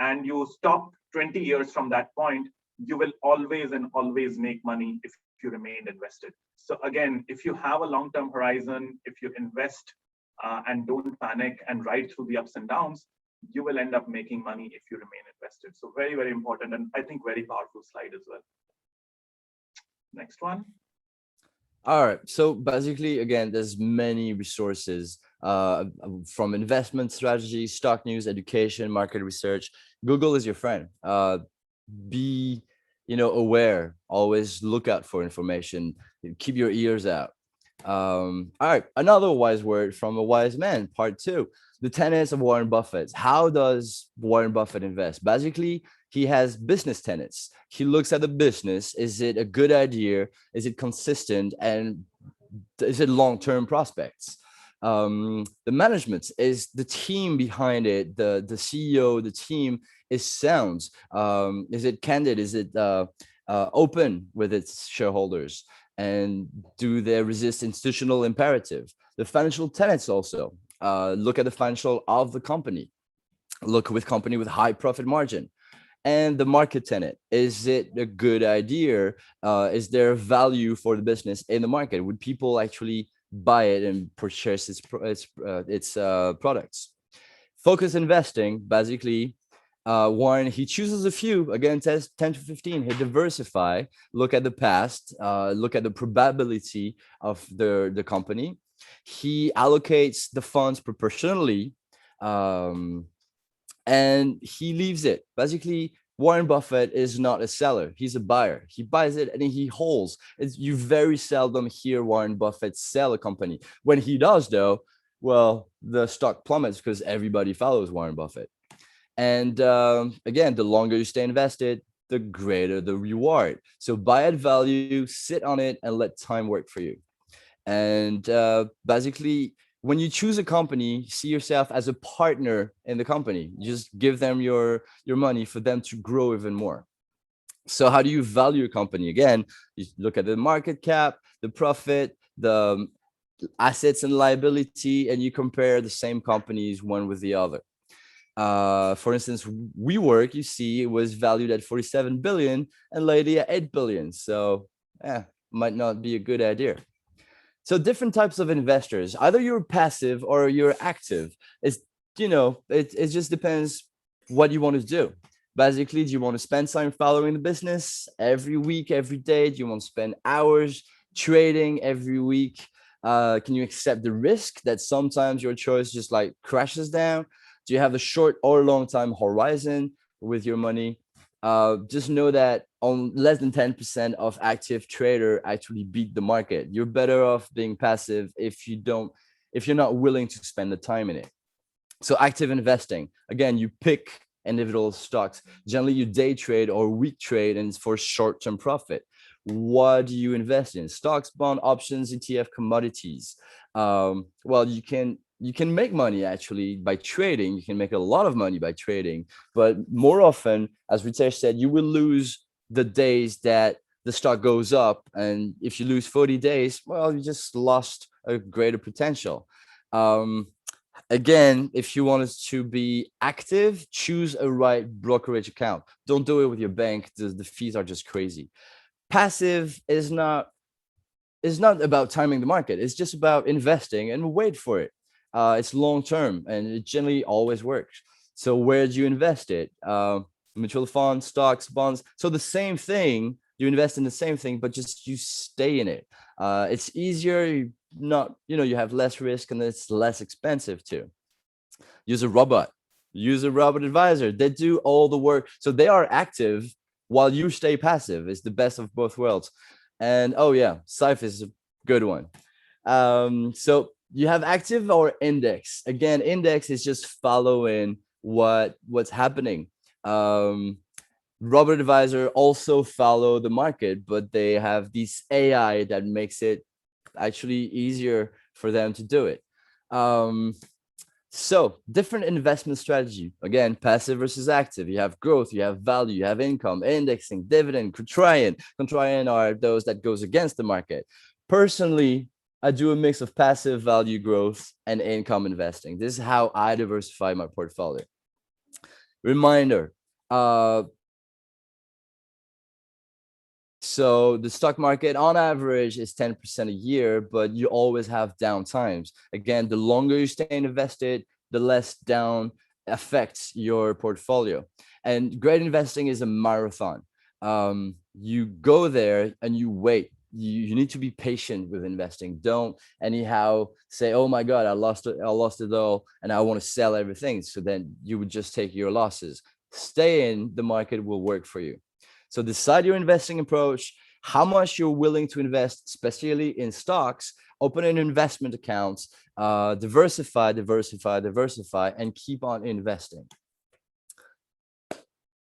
and you stop 20 years from that point, you will always and always make money if you remain invested. So again, if you have a long-term horizon, if you invest and don't panic and ride through the ups and downs, you will end up making money if you remain invested. So very, very important, and I think very powerful slide as well. Next one. All right. So basically, again, there's many resources from investment strategy, stock news, education, market research. Google is your friend. Be aware. Always look out for information. Keep your ears out. All right, another wise word from a wise man, part two. The tenets of Warren Buffett. How does Warren Buffett invest? Basically, he has business tenets. He looks at the business. Is it a good idea? Is it consistent? And is it long-term prospects? The management is the team behind it. The CEO, the team is sound. Is it candid? Is it open with its shareholders? And do they resist institutional imperative? The financial tenets also look at the financial of the company. Look with company with high profit margin. And the market tenant, is it a good idea? Is there value for the business in the market? Would people actually buy it and purchase its products? Focus investing, basically, Warren, he chooses a few, again, 10 to 15. He diversify, look at the past, look at the probability of the company. He allocates the funds proportionally, um, and he leaves it. Basically, Warren Buffett is not a seller. He's a buyer. He buys it and he holds. You very seldom hear Warren Buffett sell a company. When he does, though, well, the stock plummets because everybody follows Warren Buffett. And again, the longer you stay invested, the greater the reward. So buy at value, sit on it, and let time work for you. And basically, when you choose a company, see yourself as a partner in the company. You just give them your money for them to grow even more. So how do you value a company? Again, you look at the market cap, the profit, the assets and liability, and you compare the same companies one with the other. For instance, WeWork, you see, it was valued at 47 billion and lately at 8 billion. So might not be a good idea. So different types of investors, either you're passive or you're active. It just depends what you want to do. Basically, do you want to spend time following the business every week, every day? Do you want to spend hours trading every week? Can you accept the risk that sometimes your choice just like crashes down? Do you have a short or long time horizon with your money? Just know that on less than 10% of active trader actually beat the market. You're better off being passive if you're not willing to spend the time in it. So active investing, again, you pick individual stocks. Generally, you day trade or week trade, and it's for short-term profit. What do you invest in? Stocks, bond, options, ETF, commodities. Well, you can make money actually by trading. You can make a lot of money by trading, but more often, as Ritesh said, you will lose the days that the stock goes up. And if you lose 40 days, well, you just lost a greater potential. Again, if you want to be active, choose a right brokerage account. Don't do it with your bank. The fees are just crazy. Passive is not about timing the market. It's just about investing and wait for it. It's long term and it generally always works. So where do you invest it? Mutual funds, stocks, bonds. So the same thing, you invest in the same thing, but just you stay in it. It's easier. You have less risk and it's less expensive too. Use a robot. Use a robot advisor. They do all the work. So they are active while you stay passive. It's the best of both worlds. And oh yeah, Scythe is a good one. So you have active or index. Again, index is just following what's happening. Robot advisor also follow the market, but they have this AI that makes it actually easier for them to do it. So different investment strategy. Again, passive versus active. You have growth, you have value, you have income, indexing, dividend, contrarian. Contrarian are those that goes against the market. Personally, I do a mix of passive value growth and income investing. This is how I diversify my portfolio. Reminder, so the stock market on average is 10% a year, but you always have down times. Again, the longer you stay invested, the less down affects your portfolio. And great investing is a marathon. You go there and you wait. You need to be patient with investing. Don't anyhow say, oh my God, I lost it all and I want to sell everything. So then you would just take your losses. Stay in, the market will work for you. So decide your investing approach, how much you're willing to invest, especially in stocks, open an investment account, diversify, and keep on investing.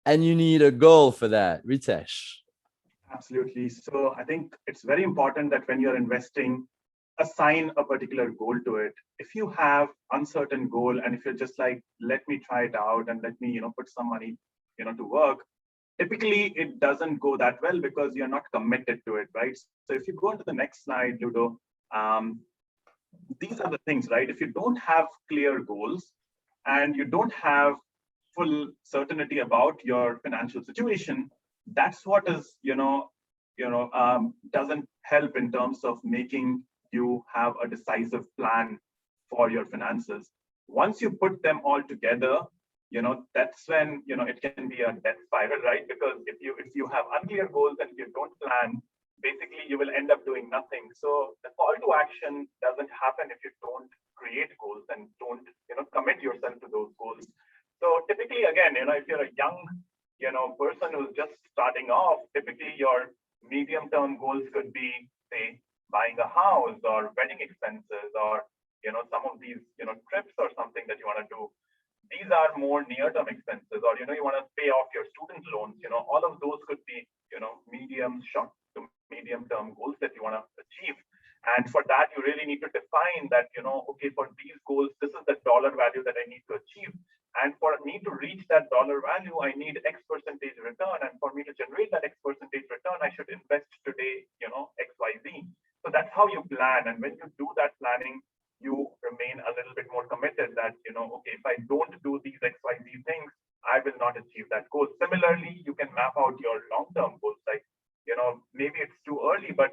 And you need a goal for that, Ritesh. Absolutely. So I think it's very important that when you're investing, assign a particular goal to it. If you have uncertain goal, and if you're just like, let me try it out and let me, put some money, to work, typically it doesn't go that well because you're not committed to it, right? So if you go into the next slide, Ludo, these are the things, right? If you don't have clear goals and you don't have full certainty about your financial situation, that's what is, doesn't help in terms of making you have a decisive plan for your finances. Once you put them all together, that's when, it can be a death spiral, right? Because if you have unclear goals and if you don't plan, basically you will end up doing nothing. So the call to action doesn't happen if you don't create goals and don't, commit yourself to those goals. So typically, again, if you're a young, person who's just starting off, typically your medium-term goals could be, say, buying a house or wedding expenses or, some of these, trips or something that you want to do. These are more near-term expenses, or, you want to pay off your student loans. All of those could be, medium, short to medium-term goals that you want to achieve. And for that, you really need to define that, okay, for these goals, this is the dollar value that I need to achieve. And for me to reach that dollar value, I need X percentage return. And for me to generate that X percentage return, I should invest today, X, Y, Z. So that's how you plan. And when you do that planning, you remain a little bit more committed that, okay, if I don't do these X, Y, Z things, I will not achieve that goal. Similarly, you can map out your long-term goals. Like, maybe it's too early, but,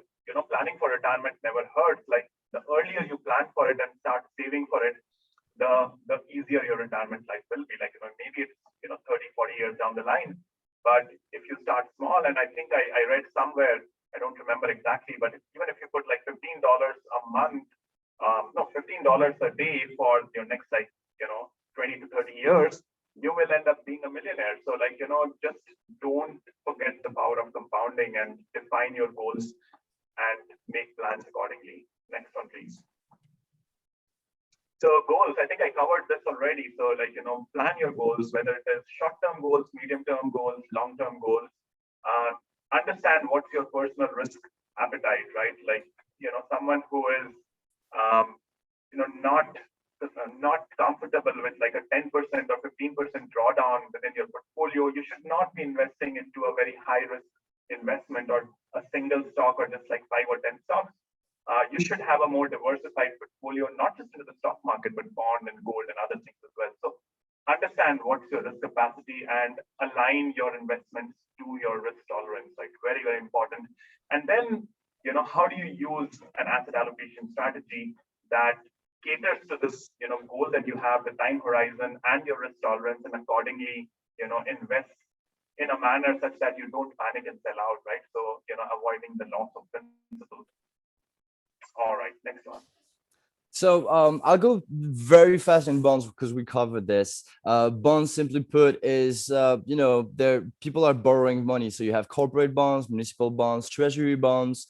planning for retirement never hurts. Like the earlier you plan for it and start saving for it, the easier your retirement life will be. Like, maybe it's, 30, 40 years down the line. But if you start small, and I think I read somewhere, I don't remember exactly, but even if you put like $15 a month, $15 a day for your next, like, 20 to 30 years, you will end up being a millionaire. So, like, just don't forget the power of compounding and define your goals and make plans accordingly. Next one, please. So goals, I think I covered this already. So, like, plan your goals, whether it is short-term goals, medium-term goals, long-term goals. Understand what's your personal risk appetite, right? Like, someone who is, not comfortable with like a 10% or 15% drawdown within your portfolio, you should not be investing into a very high-risk investment or a single stock or just like 5 or 10 stocks. You should have a more diversified portfolio, not just into the stock market, but bond and gold and other things as well. So understand what's your risk capacity and align your investments to your risk tolerance, like very, very important. And then, how do you use an asset allocation strategy that caters to this, goal that you have, the time horizon and your risk tolerance, and accordingly, invest in a manner such that you don't panic and sell out, right? So, avoiding the loss of principal. All right, next one. So I'll go very fast in bonds because we covered this. Bonds, simply put, is people are borrowing money. So you have corporate bonds, municipal bonds, treasury bonds.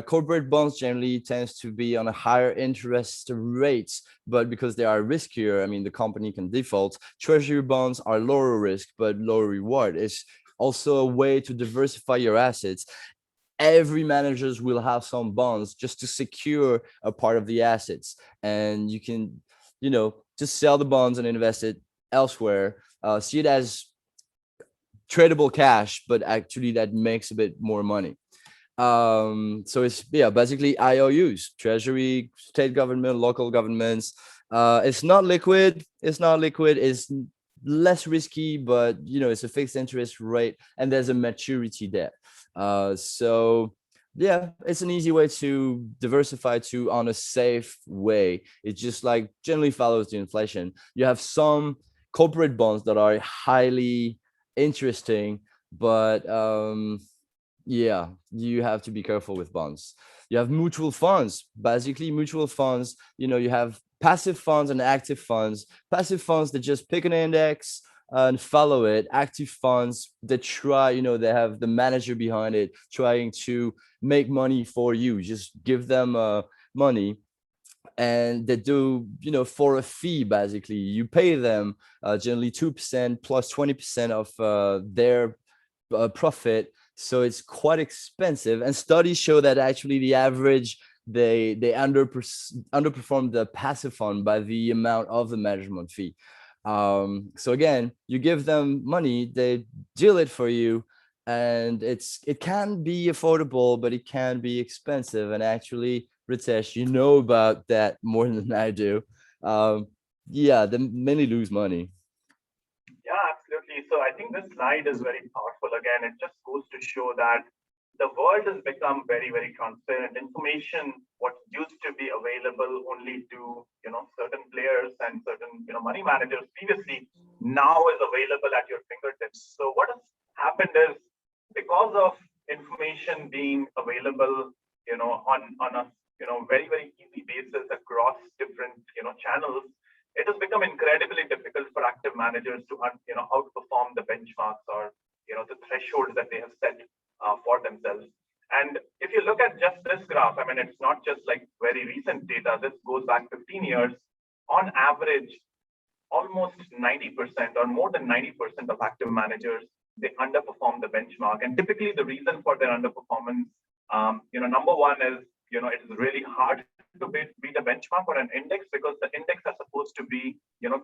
Corporate bonds generally tends to be on a higher interest rates, but because they are riskier, I mean, the company can default. Treasury bonds are lower risk but lower reward. It's also a way to diversify your assets. Every managers will have some bonds just to secure a part of the assets, and you can, just sell the bonds and invest it elsewhere. See it as tradable cash, but actually that makes a bit more money. So it's basically IOUs, treasury, state government, local governments. It's not liquid. It's less risky, but it's a fixed interest rate, and there's a maturity there. So it's an easy way to diversify to on a safe way. It just like generally follows the inflation. You have some corporate bonds that are highly interesting, but you have to be careful with bonds. You have mutual funds. Basically, mutual funds, you have passive funds and active funds. Passive funds that just pick an index and follow it. Active funds that try, they have the manager behind it trying to make money for you. Just give them money, and they do, for a fee. Basically, you pay them generally 2% plus 20% of their profit. So it's quite expensive, and studies show that actually the average, they underperform the passive fund by the amount of the management fee. So again, you give them money, they deal it for you, and it can be affordable, but it can be expensive. And actually, Ritesh, you know about that more than I do. Yeah, they many lose money. Yeah, absolutely. So I think this slide is very powerful. Again, it just goes to show that the world has become very, very transparent. Information, what used to be available only to certain players and certain money managers previously, now is available at your fingertips. So what has happened is, because of information being available, on a very, very easy basis across different channels, it has become incredibly difficult for active managers to outperform the benchmarks or the thresholds that they have set for themselves. And if you look at just this graph, I mean, it's not just like very recent data. This goes back 15 years. On average, almost 90% or more than 90% of active managers, they underperform the benchmark. And typically the reason for their underperformance, number one is, it is really hard to beat a benchmark or an index, because the index are supposed to be,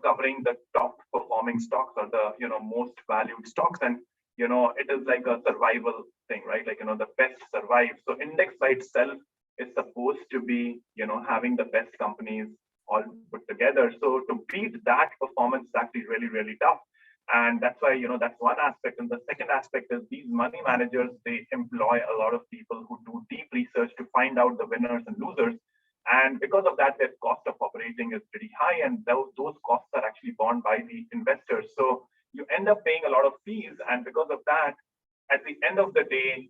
covering the top performing stocks or the, most valued stocks. And, it is like a survival thing, right? Like, the best survive. So index by itself is supposed to be, having the best companies all put together. So to beat that performance is actually really, really tough. And that's why, that's one aspect. And the second aspect is these money managers, they employ a lot of people who do deep research to find out the winners and losers. And because of that, their cost of operating is pretty high. And those costs are actually borne by the investors. So you end up paying a lot of fees. And because of that, at the end of the day,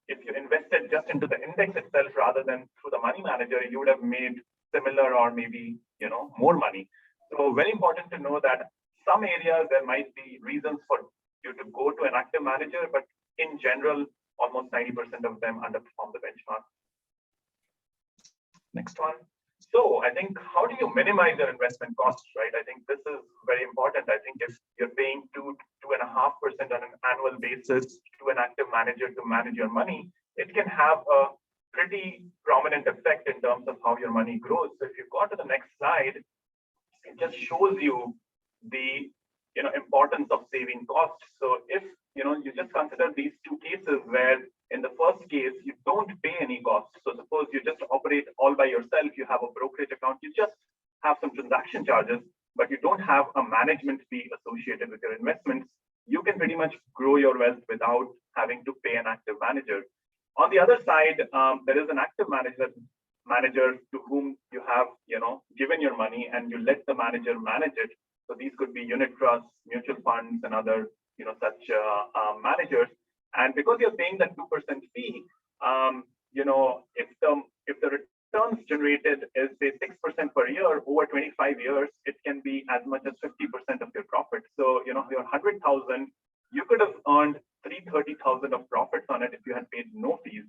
if you invested just into the index itself rather than through the money manager, you would have made similar or maybe, more money. So very important to know that some areas there might be reasons for you to go to an active manager, but in general, almost 90% of them underperform the benchmark. Next one. So I think, how do you minimize your investment costs, right? I think this is very important. I think if you're paying 2.5% on an annual basis to an active manager to manage your money, it can have a pretty prominent effect in terms of how your money grows. So if you go to the next slide, it just shows you the importance of saving costs. So if you just consider these two cases where in the first case you don't pay any costs. So suppose you just operate all by yourself, you have a brokerage account, you just have some transaction charges, but you don't have a management fee associated with your investments. You can pretty much grow your wealth without having to pay an active manager. On the other side, there is an active manager to whom you have given your money and you let the manager manage it. So these could be unit trusts, mutual funds, and other such managers. And because you're paying that 2% fee, if the returns generated is say 6% per year over 25 years, it can be as much as 50% of your profit. So your 100,000, you could have earned 330,000 of profits on it if you had paid no fees.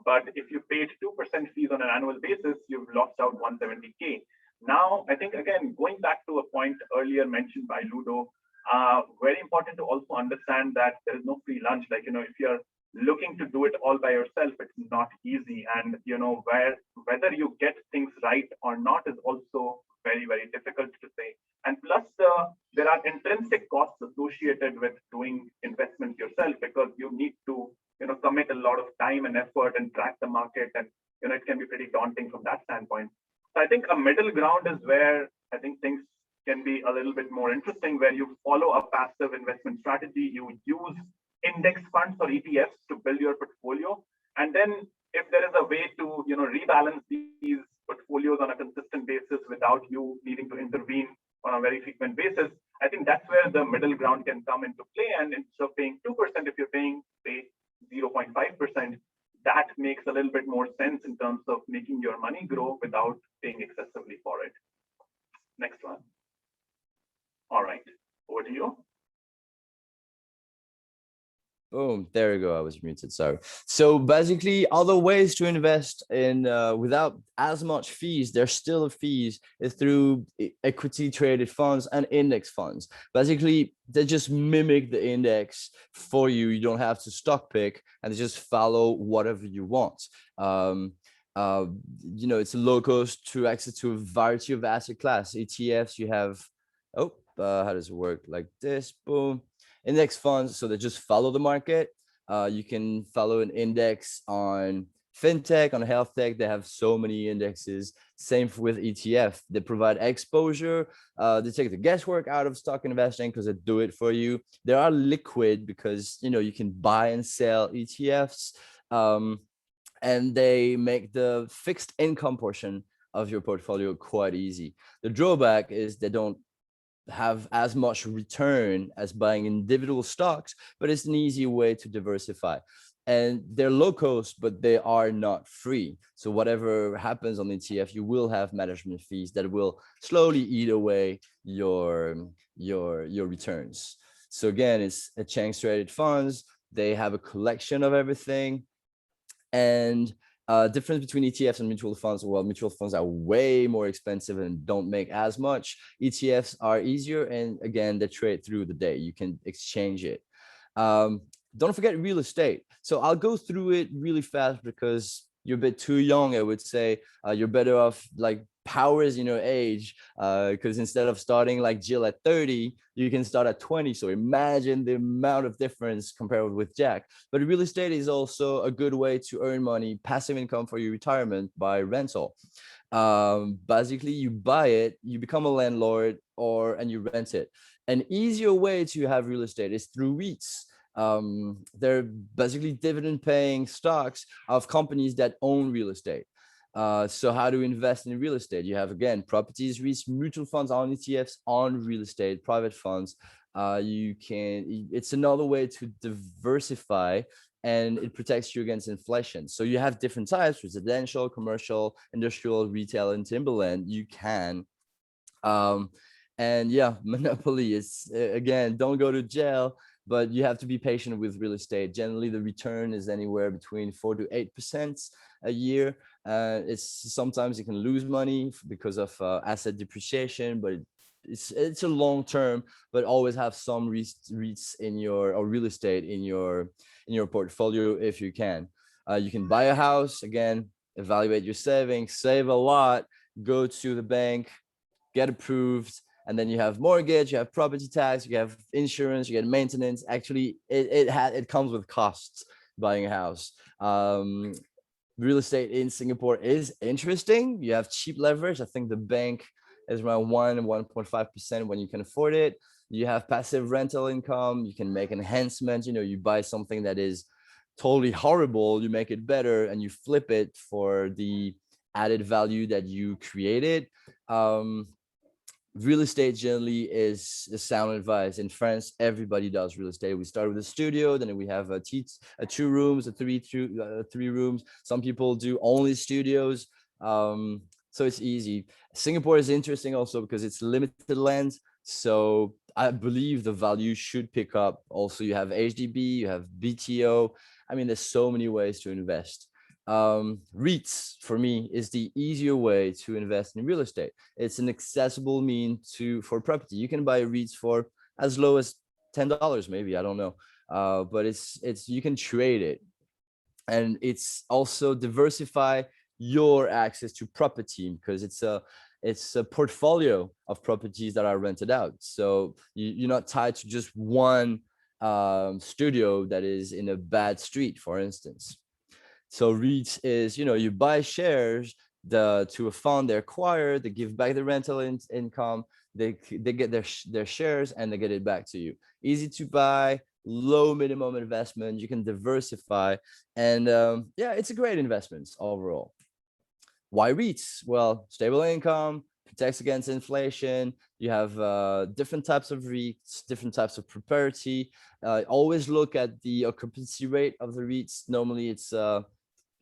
But if you paid 2% fees on an annual basis, you've lost out 170K. Now, I think, again, going back to a point earlier mentioned by Ludo, very important to also understand that there is no free lunch. Like, if you're looking to do it all by yourself, it's not easy. And, whether you get things right or not is also very, very difficult to say. And plus, there are intrinsic costs associated with doing investments yourself, because you need to, commit a lot of time and effort and track the market. And, it can be pretty daunting from that standpoint. So I think a middle ground is where I think things can be a little bit more interesting, where you follow a passive investment strategy. You use index funds or ETFs to build your portfolio. And then if there is a way to, rebalance these portfolios on a consistent basis without you needing to intervene on a very frequent basis, I think that's where the middle ground can come into play. And instead of paying 2%, if you're paying, say, 0.5%, that makes a little bit more sense in terms of making your money grow without paying excessively for it. Next one. All right, over to you. Boom, there you go. I was muted. Sorry. So basically, other ways to invest in without as much fees, there's still fees, is through equity traded funds and index funds. Basically, they just mimic the index for you. You don't have to stock pick, and they just follow whatever you want. Um, uh, it's a low cost to access to a variety of asset class. ETFs, you have, how does it work? Like this, boom. Index funds, so they just follow the market. You can follow an index on fintech, on health tech. They have so many indexes. Same with ETF. They provide exposure. They take the guesswork out of stock investing because they do it for you. They are liquid because you can buy and sell ETFs, and they make the fixed income portion of your portfolio quite easy. The drawback is they don't have as much return as buying individual stocks, but it's an easy way to diversify. And they're low cost, but they are not free. So whatever happens on the ETF, you will have management fees that will slowly eat away your returns. So again, it's exchange traded funds. They have a collection of everything. And difference between ETFs and mutual funds. Well, mutual funds are way more expensive and don't make as much. ETFs are easier. And again, they trade through the day. You can exchange it. Don't forget real estate. So I'll go through it really fast because you're a bit too young, I would say. You're better off like powers in your age, because instead of starting like Jill at 30, you can start at 20. So imagine the amount of difference compared with Jack. But real estate is also a good way to earn money, passive income for your retirement by rental. Basically, you buy it, you become a landlord, and you rent it. An easier way to have real estate is through REITs. They're basically dividend paying stocks of companies that own real estate. So how to invest in real estate? You have, again, properties, REITs, mutual funds on ETFs, on real estate, private funds. It's another way to diversify, and it protects you against inflation. So you have different types: residential, commercial, industrial, retail, and timberland. You can. And yeah, monopoly is, again, don't go to jail, but you have to be patient with real estate. Generally, the return is anywhere between 4 to 8% a year. It's sometimes you can lose money because of asset depreciation, but it's a long term. But always have some REITs in your, or real estate in your portfolio if you can. You can buy a house, again, evaluate your savings, save a lot, go to the bank, get approved, and then you have mortgage, you have property tax, you have insurance, you get maintenance. Actually, it comes with costs buying a house. Real estate in Singapore is interesting. You have cheap leverage. I think the bank is around 1.5% when you can afford it. You have passive rental income. You can make enhancements. You buy something that is totally horrible, you make it better, and you flip it for the added value that you created. Real estate generally is sound advice. In France, everybody does real estate. We start with a studio, then we have a 2 rooms, three rooms. Some people do only studios. So it's easy. Singapore is interesting also because it's limited land. So I believe the value should pick up. Also, you have HDB, you have BTO. I mean, there's so many ways to invest. REITs for me is the easier way to invest in real estate. It's an accessible means for property. You can buy REITs for as low as $10, maybe, I don't know. But it's you can trade it, and it's also diversify your access to property because it's a portfolio of properties that are rented out. So you're not tied to just one studio that is in a bad street, for instance. So REITs is, you buy shares to a fund, they acquire, they give back the rental income, they get their shares, and they get it back to you. Easy to buy, low minimum investment, you can diversify, and yeah, it's a great investment overall. Why REITs? Well, stable income, protects against inflation. You have different types of REITs, different types of property. Always look at the occupancy rate of the REITs. Normally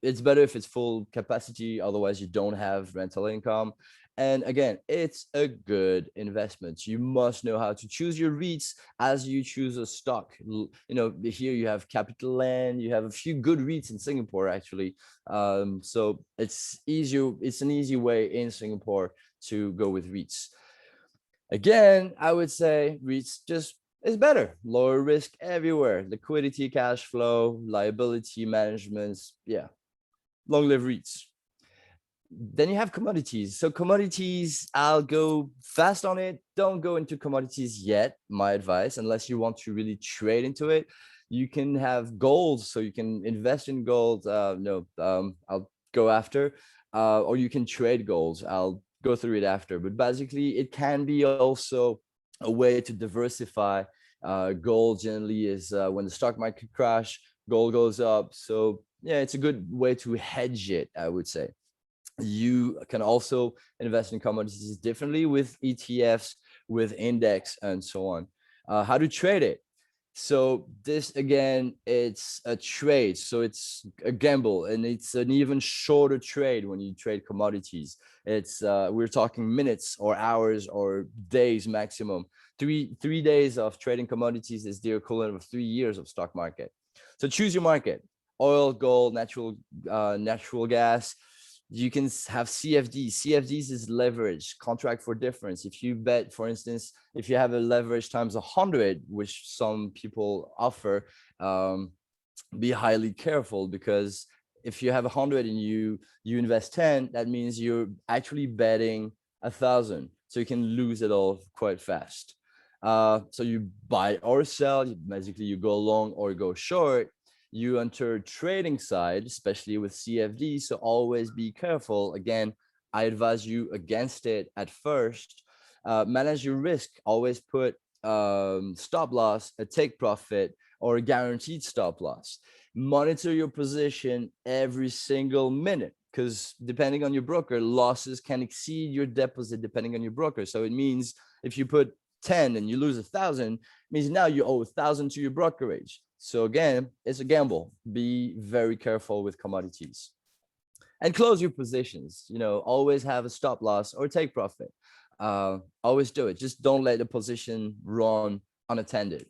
it's better if it's full capacity, otherwise you don't have rental income. And again, it's a good investment. You must know how to choose your REITs as you choose a stock. Here you have Capital Land, you have a few good REITs in Singapore, actually. So it's easier. It's an easy way in Singapore to go with REITs. Again, I would say REITs just is better. Lower risk everywhere. Liquidity, cash flow, liability management. Yeah, long live REITs. Then you have commodities. So commodities, I'll go fast on it. Don't go into commodities yet, my advice, unless you want to really trade into it. You can have gold, so you can invest in gold. I'll go after, or you can trade gold. I'll go through it after. But basically, it can be also a way to diversify. Gold generally is when the stock market crash, gold goes up. So yeah, it's a good way to hedge it, I would say. You can also invest in commodities differently with ETFs, with index, and so on. How to trade it? So this, again, it's a trade, so it's a gamble, and it's an even shorter trade when you trade commodities. It's we're talking minutes or hours or days maximum. Three days of trading commodities is the equivalent of 3 years of stock market. So choose your market: oil, gold, natural gas. You can have CFDs. CFDs is leverage, contract for difference. If you bet, for instance, if you have a leverage times 100, which some people offer, be highly careful, because if you have 100 and you invest 10, that means you're actually betting 1,000. So you can lose it all quite fast. So you buy or sell, basically you go long or go short. You enter trading side, especially with CFD. So always be careful. Again, I advise you against it at first. Manage your risk. Always put stop loss, a take profit, or a guaranteed stop loss. Monitor your position every single minute, because depending on your broker, losses can exceed your deposit depending on your broker. So it means if you put 10 and you lose 1,000, means now you owe 1,000 to your brokerage. So again, it's a gamble. Be very careful with commodities. And close your positions. Always have a stop loss or take profit. Always do it. Just don't let the position run unattended.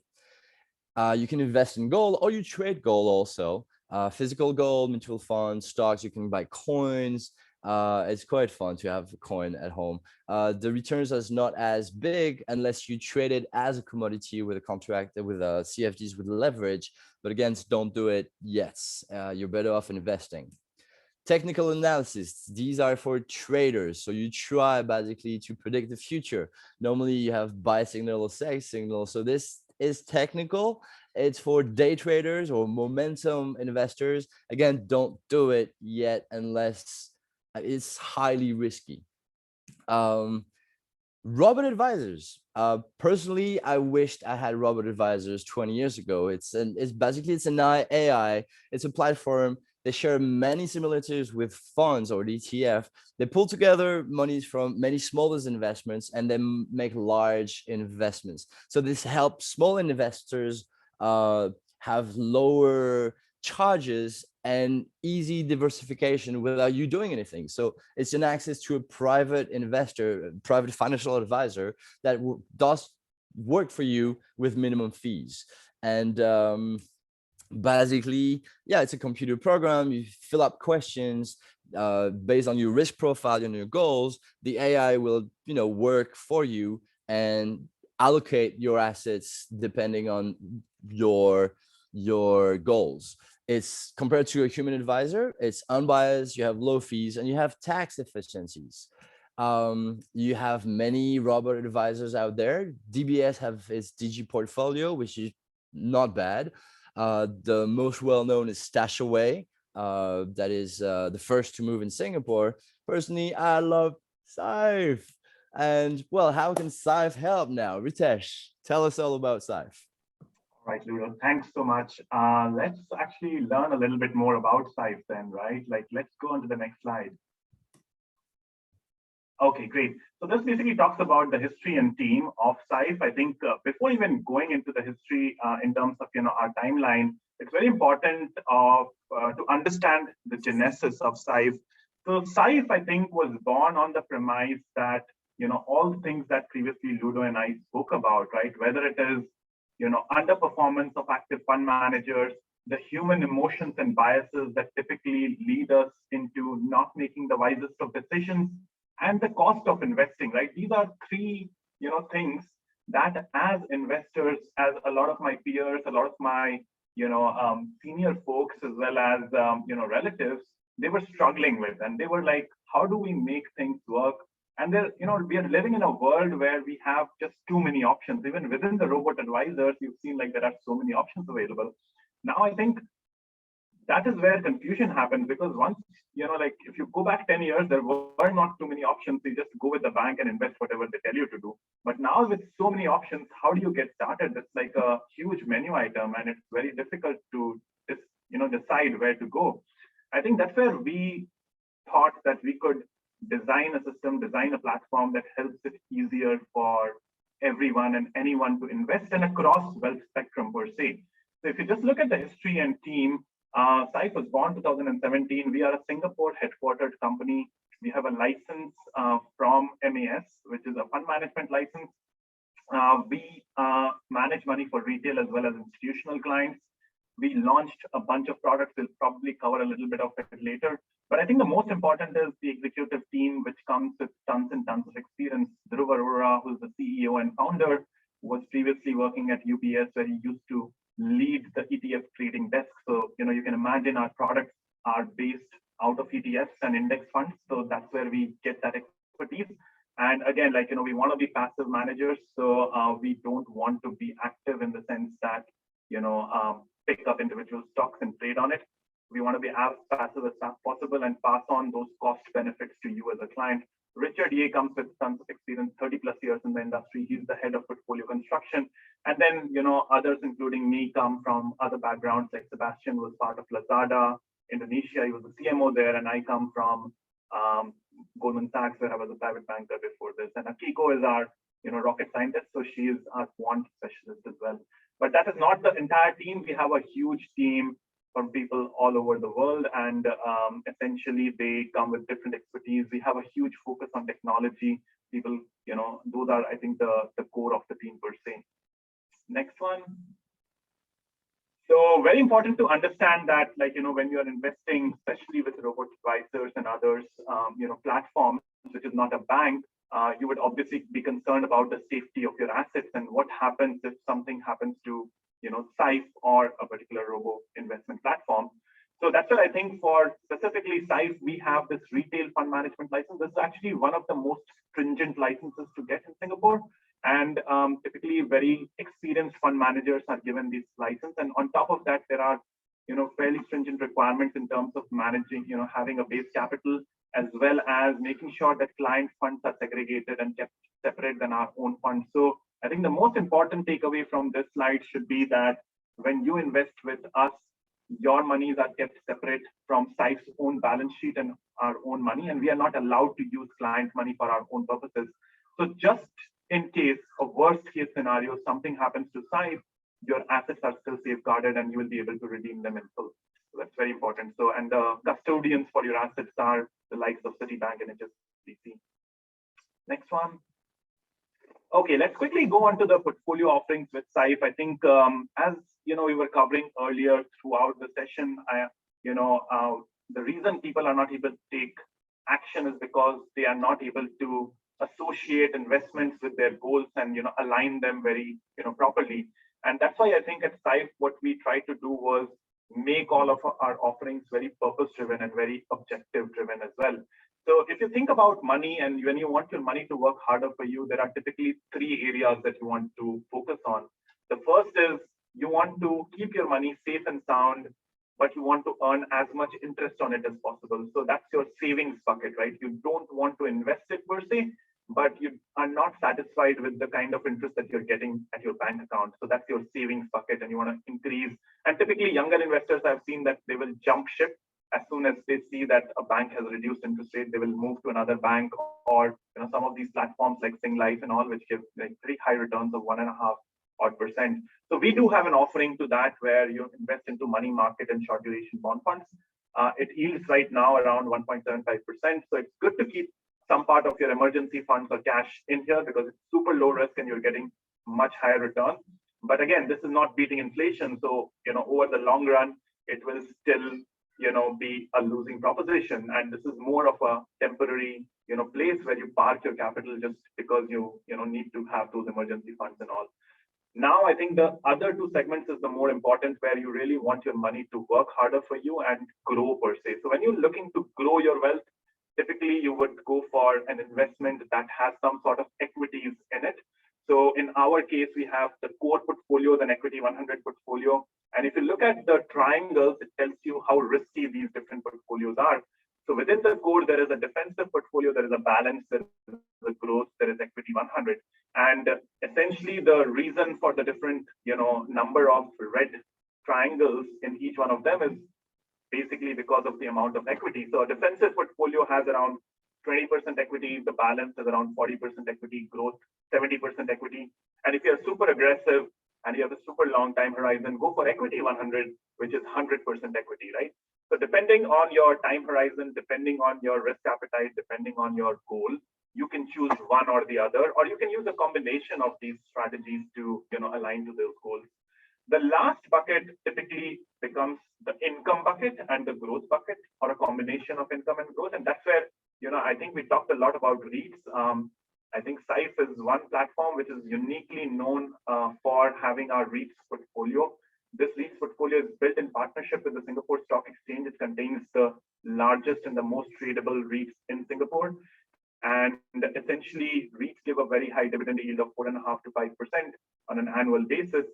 You can invest in gold, or you trade gold also. Physical gold, mutual funds, stocks. You can buy coins. It's quite fun to have a coin at home. The returns are not as big unless you trade it as a commodity with a contract, with CFDs with leverage. But again, don't do it yet. You're better off investing. Technical analysis, these are for traders. So you try basically to predict the future. Normally you have buy signal or sell signal. So this is technical. It's for day traders or momentum investors. Again, don't do it yet unless it's highly risky. Robot advisors. Personally, I wished I had robot advisors 20 years ago. It's an AI. It's a platform. They share many similarities with funds or the ETF. They pull together monies from many smaller investments and then make large investments. So this helps small investors have lower charges and easy diversification without you doing anything. So it's an access to a private investor, private financial advisor that does work for you with minimum fees. And basically, yeah, it's a computer program. You fill up questions based on your risk profile and your goals. The AI will, work for you and allocate your assets depending on your goals. It's compared to a human advisor. It's unbiased. You have low fees and you have tax efficiencies. You have many robot advisors out there. DBS have its DG portfolio, which is not bad. The most well-known is Stashaway. That is the first to move in Singapore. Personally, I love Saif. And well, how can Saif help now? Ritesh, tell us all about Saif. Right, Ludo, thanks so much. Let's actually learn a little bit more about Saif then, right? Let's go on to the next slide. Okay, great. So this basically talks about the history and team of Saif. I think before even going into the history in terms of our timeline, it's very important to understand the genesis of Saif So SIFE, I think, was born on the premise that, all the things that previously Ludo and I spoke about, right? Whether it is, underperformance of active fund managers, the human emotions and biases that typically lead us into not making the wisest of decisions, and the cost of investing, right? These are three, things that as investors, as a lot of my peers, a lot of my, senior folks, as well as, relatives, they were struggling with, and they were like, how do we make things work? And there, we are living in a world where we have just too many options. Even within the robot advisors, you've seen like there are so many options available. Now, I think that is where confusion happens, because once, like if you go back 10 years, there were not too many options. You just go with the bank and invest whatever they tell you to do. But now with so many options, how do you get started? It's like a huge menu item, and it's very difficult to just, decide where to go. I think that's where we thought that we could design a system, design a platform that helps it easier for everyone and anyone to invest in across wealth spectrum per se. So if you just look at the history and team, SIFE was born 2017. We are a Singapore headquartered company. We have a license from MAS, which is a fund management license. We manage money for retail as well as institutional clients. We launched a bunch of products. We'll probably cover a little bit of it later. But I think the most important is the executive team, which comes with tons and tons of experience. Dhruv Arora, who's the CEO and founder, was previously working at UBS, where he used to lead the ETF trading desk. So, you can imagine our products are based out of ETFs and index funds. So that's where we get that expertise. And again, like, we want to be passive managers. So we don't want to be active in the sense that, pick up individual stocks and trade on it. We want to be as passive as possible and pass on those cost benefits to you as a client. Richard Ye comes with tons of experience, 30 plus years in the industry. He's the head of portfolio construction. And then, others, including me, come from other backgrounds. Like Sebastian was part of Lazada, Indonesia. He was the CMO there. And I come from Goldman Sachs, where I was a private banker before this. And Akiko is our, rocket scientist. So she is our quant specialist as well. But that is not the entire team. We have a huge team from people all over the world, and essentially they come with different expertise. We have a huge focus on technology. People, those are, I think, the core of the team per se. Next one. So very important to understand that, like, when you're investing, especially with robot advisors and others, platforms, which is not a bank, you would obviously be concerned about the safety of your assets and what happens if something happens to, SIFE or a particular robo investment platform. So that's what I think for specifically SIFE, we have this retail fund management license. This is actually one of the most stringent licenses to get in Singapore. And typically very experienced fund managers are given this license. And on top of that, there are, fairly stringent requirements in terms of managing, having a base capital, as well as making sure that client funds are segregated and kept separate than our own funds. So I think the most important takeaway from this slide should be that when you invest with us, your monies are kept separate from SIFE's own balance sheet and our own money, and we are not allowed to use client money for our own purposes. So just in case, a worst case scenario, something happens to SIFE, your assets are still safeguarded and you will be able to redeem them in full. So that's very important. So, and the custodians for your assets are the likes of Citibank and HSBC. Next one. Okay, let's quickly go on to the portfolio offerings with SIFE. I think, as we were covering earlier throughout the session, the reason people are not able to take action is because they are not able to associate investments with their goals and align them very properly. And that's why I think at SIFE, what we tried to do was make all of our offerings very purpose-driven and very objective-driven as well. So if you think about money and when you want your money to work harder for you, there are typically three areas that you want to focus on. The first is you want to keep your money safe and sound, but you want to earn as much interest on it as possible. So that's your savings bucket, right? You don't want to invest it per se, but you are not satisfied with the kind of interest that you're getting at your bank account. So that's your savings bucket, and you want to increase. And typically younger investors, I've seen that they will jump ship as soon as they see that a bank has reduced interest rate. They will move to another bank, or some of these platforms like Singlife and all, which give like very high returns of 1.5 odd percent. So we do have an offering to that where you invest into money market and short duration bond funds. It yields right now around 1.75%. So it's good to keep some part of your emergency funds or cash in here because it's super low risk and you're getting much higher return. But again, this is not beating inflation. So, over the long run, it will still, be a losing proposition. And this is more of a temporary, place where you park your capital just because you need to have those emergency funds and all. Now, I think the other two segments is the more important, where you really want your money to work harder for you and grow per se. So when you're looking to grow your wealth, typically you would go for an investment that has some sort of equities in it. So in our case, we have the core portfolio, the equity 100 portfolio. And if you look at the triangles, it tells you how risky these different portfolios are. So within the core, there is a defensive portfolio, there is a balance, there is a growth, there is equity 100. And essentially the reason for the different, number of red triangles in each one of them is basically because of the amount of equity. So a defensive portfolio has around 20% equity, the balance is around 40% equity, growth 70% equity. And if you're super aggressive and you have a super long time horizon, go for equity 100, which is 100% equity, right? So depending on your time horizon, depending on your risk appetite, depending on your goal, you can choose one or the other, or you can use a combination of these strategies to align to those goals. The last bucket typically becomes the income bucket and the growth bucket, or a combination of income and growth. And that's where, I think we talked a lot about REITs. I think SIFE is one platform which is uniquely known for having our REITs portfolio. This REITs portfolio is built in partnership with the Singapore Stock Exchange. It contains the largest and the most tradable REITs in Singapore. And essentially, REITs give a very high dividend yield of 4.5% to 5% on an annual basis.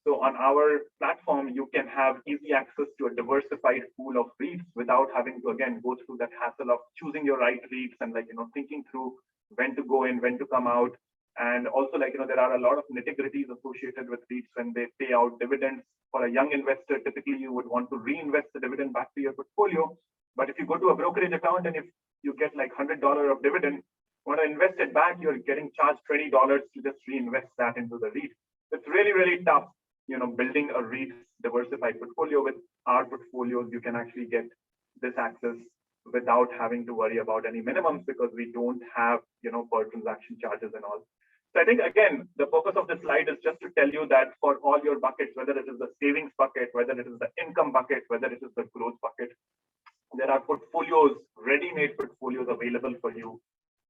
So on our platform, you can have easy access to a diversified pool of REITs without having to, again, go through that hassle of choosing your right REITs and thinking through when to go in, when to come out. And also, there are a lot of nitty-gritties associated with REITs when they pay out dividends. For a young investor, typically you would want to reinvest the dividend back to your portfolio. But if you go to a brokerage account and if you get like $100 of dividend, want to invest it back, you're getting charged $20 to just reinvest that into the REIT. It's really, really tough, building a REIT diversified portfolio. With our portfolios, you can actually get this access without having to worry about any minimums because we don't have, per transaction charges and all. So I think, again, the purpose of this slide is just to tell you that for all your buckets, whether it is the savings bucket, whether it is the income bucket, whether it is the growth bucket, there are portfolios, ready-made portfolios available for you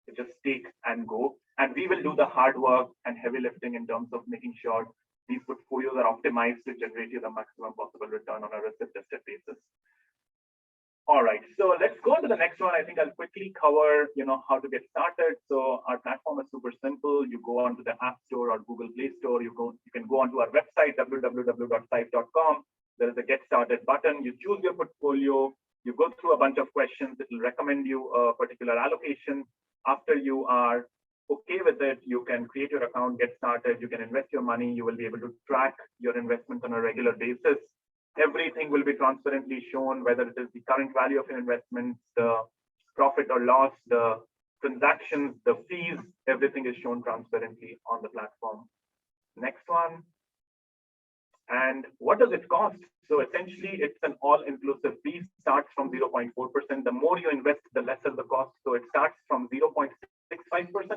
to just take and go. And we will do the hard work and heavy lifting in terms of making sure these portfolios are optimized to generate you the maximum possible return on a risk-adjusted basis. All right, so let's go on to the next one. I think I'll quickly cover, how to get started. So our platform is super simple. You go onto the App Store or Google Play Store. You can go onto our website, www.sife.com. There is a Get Started button. You choose your portfolio. You go through a bunch of questions. It will recommend you a particular allocation. After you are okay with it, you can create your account, get started. You can invest your money. You will be able to track your investments on a regular basis. Everything will be transparently shown, whether it is the current value of your investments, the profit or loss, the transactions, the fees, everything is shown transparently on the platform. Next one. And what does it cost? So essentially, it's an all-inclusive fee, starts from 0.4%. The more you invest, the lesser the cost. So it starts from 0.65%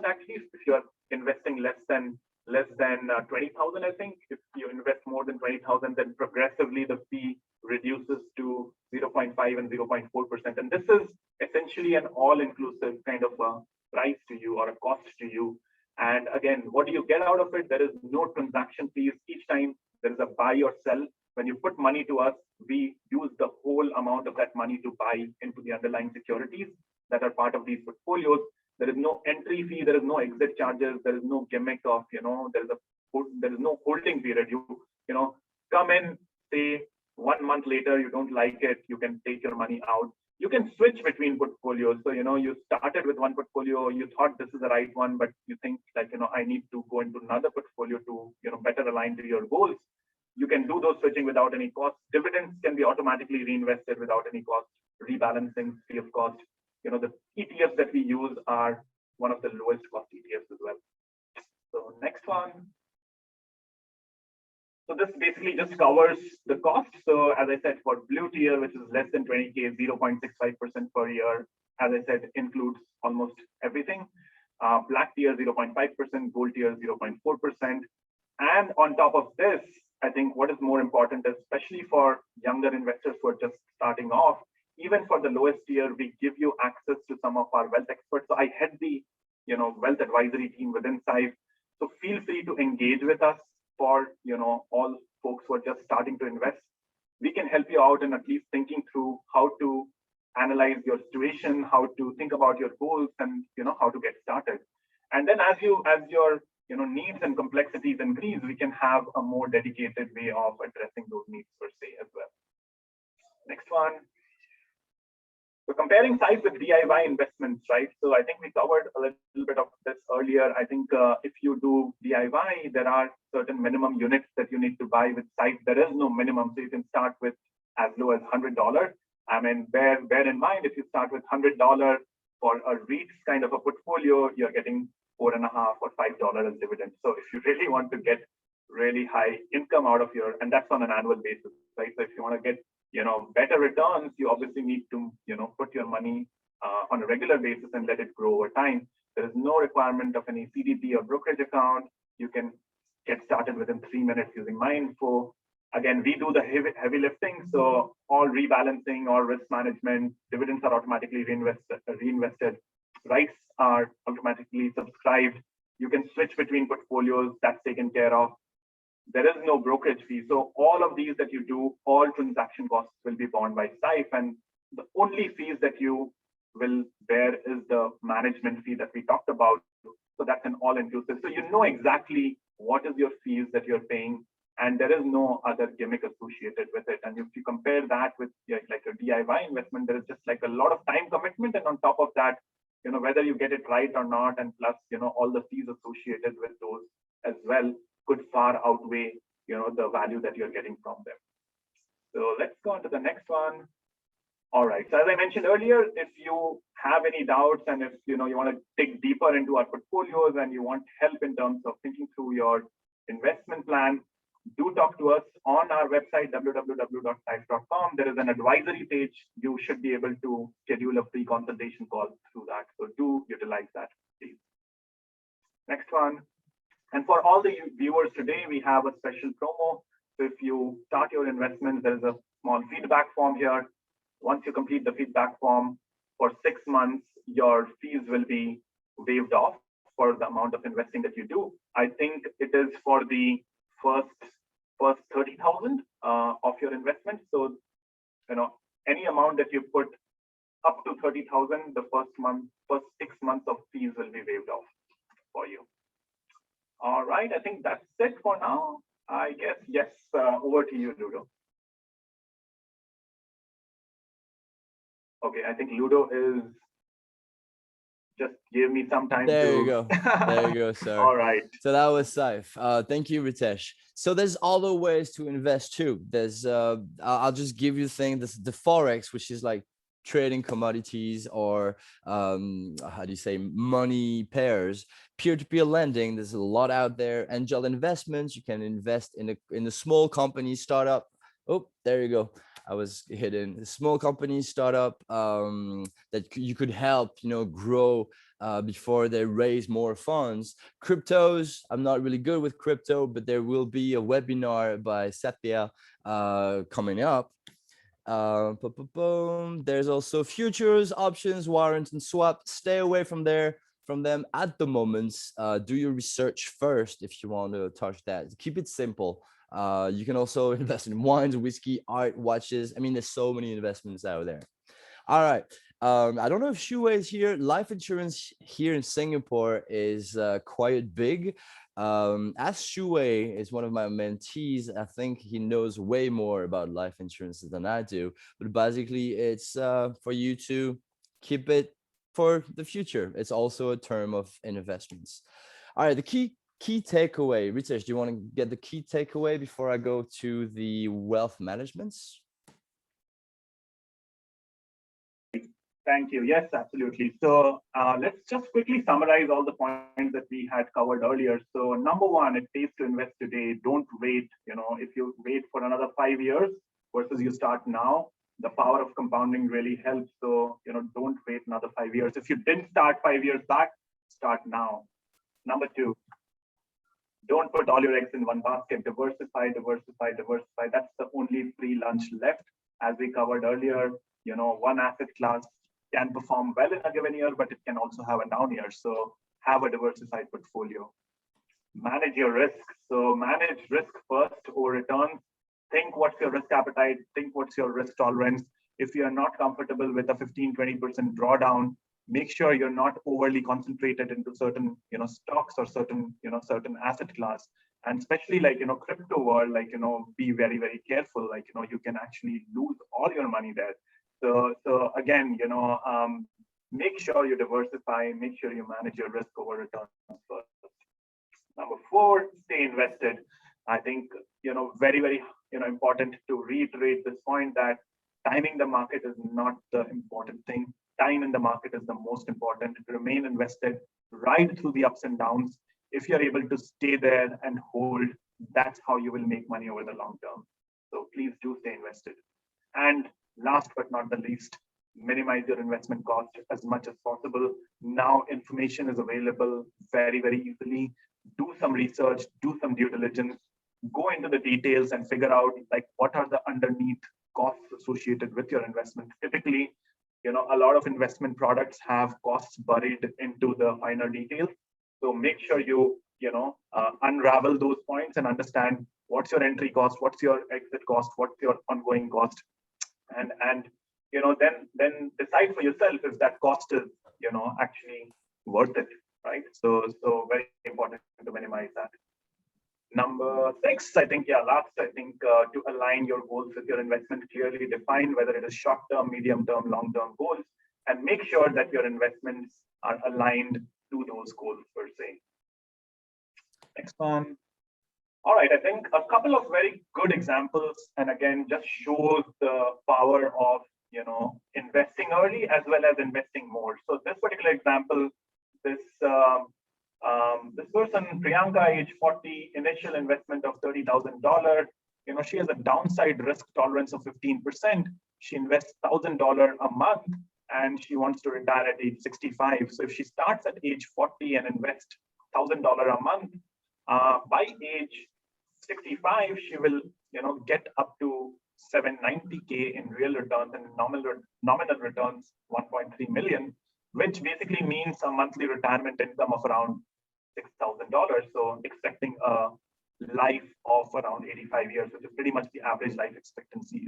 actually, if you're investing less than 20,000, I think. If you invest more than 20,000, then progressively the fee reduces to 0.5 and 0.4%. And this is essentially an all-inclusive kind of a price to you or a cost to you. And again, what do you get out of it? There is no transaction fees. Each time there is a buy or sell. When you put money to us, we use the whole amount of that money to buy into the underlying securities that are part of these portfolios. There is no entry fee, there is no exit charges, there is no gimmick of, there is no holding period. You come in, say 1 month later, you don't like it, you can take your money out. You can switch between portfolios. So, you started with one portfolio, you thought this is the right one, but you think like, I need to go into another portfolio to, better align to your goals. You can do those switching without any cost. Dividends can be automatically reinvested without any cost. Rebalancing free of cost. The ETFs that we use are one of the lowest cost ETFs as well. So next one. this basically just covers the cost. So as I said, for blue tier, which is less than 20K, 0.65% per year, as I said, includes almost everything. Black tier, 0.5%, gold tier, 0.4%. And on top of this, I think what is more important, especially for younger investors who are just starting off, even for the lowest tier, we give you access to some of our wealth experts. So I head the wealth advisory team within SIFE. So feel free to engage with us for all folks who are just starting to invest. We can help you out in at least thinking through how to analyze your situation, how to think about your goals, and how to get started. And then as your needs and complexities increase, we can have a more dedicated way of addressing those needs per se as well. Next one. So comparing SIFE with DIY investments, right? So I think we covered a little bit of this earlier. I think if you do DIY, there are certain minimum units that you need to buy. With SIFE, there is no minimum. So you can start with as low as $100. I mean, bear in mind, if you start with $100 for a REITs kind of a portfolio, you're getting $4.5 or $5 as dividends. So if you really want to get really high income out of and that's on an annual basis, right? So if you want to get better returns, you obviously need to put your money on a regular basis and let it grow over time. There is no requirement of any CDP or brokerage account. You can get started within 3 minutes using my info. Again, we do the heavy lifting. So all rebalancing, all risk management, dividends are automatically reinvested. Rights are automatically subscribed. You can switch between portfolios. That's taken care of. There is no brokerage fee. So all of these that you do, all transaction costs will be borne by SIFE. And the only fees that you will bear is the management fee that we talked about. So that's an all-inclusive. So you know exactly what is your fees that you're paying, and there is no other gimmick associated with it. And if you compare that with like a DIY investment, there is just like a lot of time commitment. And on top of that, whether you get it right or not, and plus, all the fees associated with those as well could far outweigh, the value that you're getting from them. So let's go on to the next one. All right. So as I mentioned earlier, if you have any doubts and if you want to dig deeper into our portfolios and you want help in terms of thinking through your investment plan, do talk to us on our website, www.sife.com. There is an advisory page. You should be able to schedule a free consultation call through that. So do utilize that, please. Next one. And for all the viewers today, we have a special promo. So if you start your investment, there is a small feedback form here. Once you complete the feedback form, for 6 months, your fees will be waived off for the amount of investing that you do. I think it is for the first 30,000 of your investment. So, any amount that you put up to 30,000, the first 6 months of fees will be waived off for you. All right, I think that's it for now. I guess, yes, over to you, Ludo. Okay, I think Ludo is just give me some time. There you go. There you go, sir. All right. So that was SIFE. Thank you, Ritesh. So there's other ways to invest too. There's I'll just give you the Forex, which is like trading commodities or how do you say, money pairs, peer-to-peer lending. There's a lot out there. Angel investments. You can invest in a small company startup. Oh, there you go. I was hidden. A small company startup that you could help, grow before they raise more funds. Cryptos. I'm not really good with crypto, but there will be a webinar by Satya coming up. There's also futures, options, warrants, and swap. Stay away from them at the moment. Do your research first if you want to touch that. Keep it simple. You can also invest in wines, whiskey, art, watches. I mean, there's so many investments out there. All right. I don't know if Shuwei is here. Life insurance here in Singapore is quite big. As Shuwei is one of my mentees, I think he knows way more about life insurance than I do. But basically, it's for you to keep it for the future. It's also a term of investments. All right, the key takeaway. Ritesh, do you want to get the key takeaway before I go to the wealth management? Thank you. Yes, absolutely. So let's just quickly summarize all the points that we had covered earlier. So number one, it pays to invest today. Don't wait. If you wait for another 5 years versus you start now, the power of compounding really helps. So, don't wait another 5 years. If you didn't start 5 years back, start now. Number two, don't put all your eggs in one basket. Diversify, diversify, diversify. That's the only free lunch left. As we covered earlier, one asset class can perform well in a given year, but it can also have a down year. So have a diversified portfolio. Manage your risk. So manage risk first over returns. Think what's your risk appetite. Think what's your risk tolerance. If you're not comfortable with a 15-20% drawdown, make sure you're not overly concentrated into certain stocks or certain asset class, and especially like crypto world, like be very, very careful. Like you can actually lose all your money there. So again, make sure you diversify, make sure you manage your risk over returns first. Number four, stay invested. I think very, very important to reiterate this point that timing the market is not the important thing. Time in the market is the most important. Remain invested, ride through the ups and downs. If you're able to stay there and hold, that's how you will make money over the long term. So please do stay invested. And last but not the least, minimize your investment cost as much as possible. Now information is available very, very easily. Do some research, do some due diligence, go into the details and figure out like what are the underneath costs associated with your investment. Typically, a lot of investment products have costs buried into the finer details. So make sure you unravel those points and understand what's your entry cost, what's your exit cost, what's your ongoing cost, and then decide for yourself if that cost is actually worth it, right? So very important to minimize that. Number six, I think, to align your goals with your investment, clearly define whether it is short-term, medium-term, long-term goals, and make sure that your investments are aligned to those goals per se. Next one. All right, I think a couple of very good examples, and again, just shows the power of investing early as well as investing more. So this particular example, this person, Priyanka, age 40, initial investment of $30,000. She has a downside risk tolerance of 15%. She invests $1,000 a month, and she wants to retire at age 65. So if she starts at age 40 and invests $1,000 a month, by age 65, she will get up to 790K in real returns, and nominal returns 1.3 million, which basically means a monthly retirement income of around $6,000. So expecting a life of around 85 years, which is pretty much the average life expectancy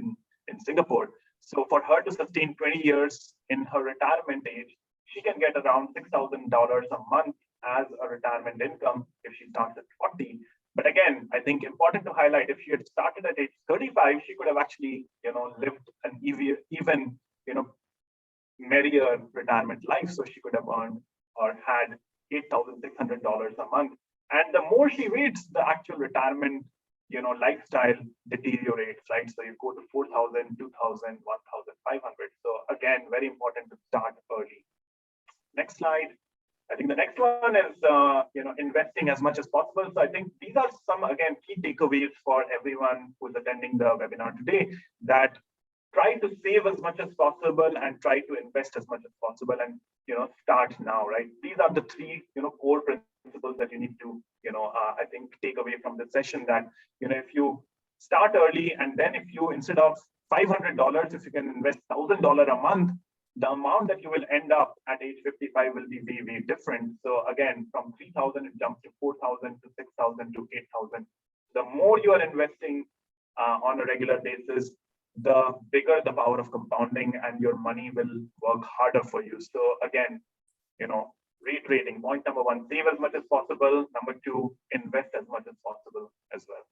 in Singapore. So for her to sustain 20 years in her retirement age, she can get around $6,000 a month as a retirement income if she starts at 40. But again, I think important to highlight, if she had started at age 35, she could have actually, lived an even merrier retirement life. So she could have earned or had $8,600 a month. And the more she waits, the actual retirement, lifestyle deteriorates, right? So you go to 4,000, 2,000, 1,500. So again, very important to start early. Next slide. I think the next one is, investing as much as possible. So I think these are some, again, key takeaways for everyone who's attending the webinar today, that try to save as much as possible and try to invest as much as possible, and, start now, right? These are the three, core principles that you need to, I think, take away from the session, that, if you start early, and then if you, instead of $500, if you can invest $1,000 a month, the amount that you will end up at age 55 will be way, way different. So again, from 3,000, it jumps to 4,000 to 6,000 to 8,000. The more you are investing on a regular basis, the bigger the power of compounding, and your money will work harder for you. So again, reiterating, point number one, save as much as possible. Number two, invest as much as possible as well,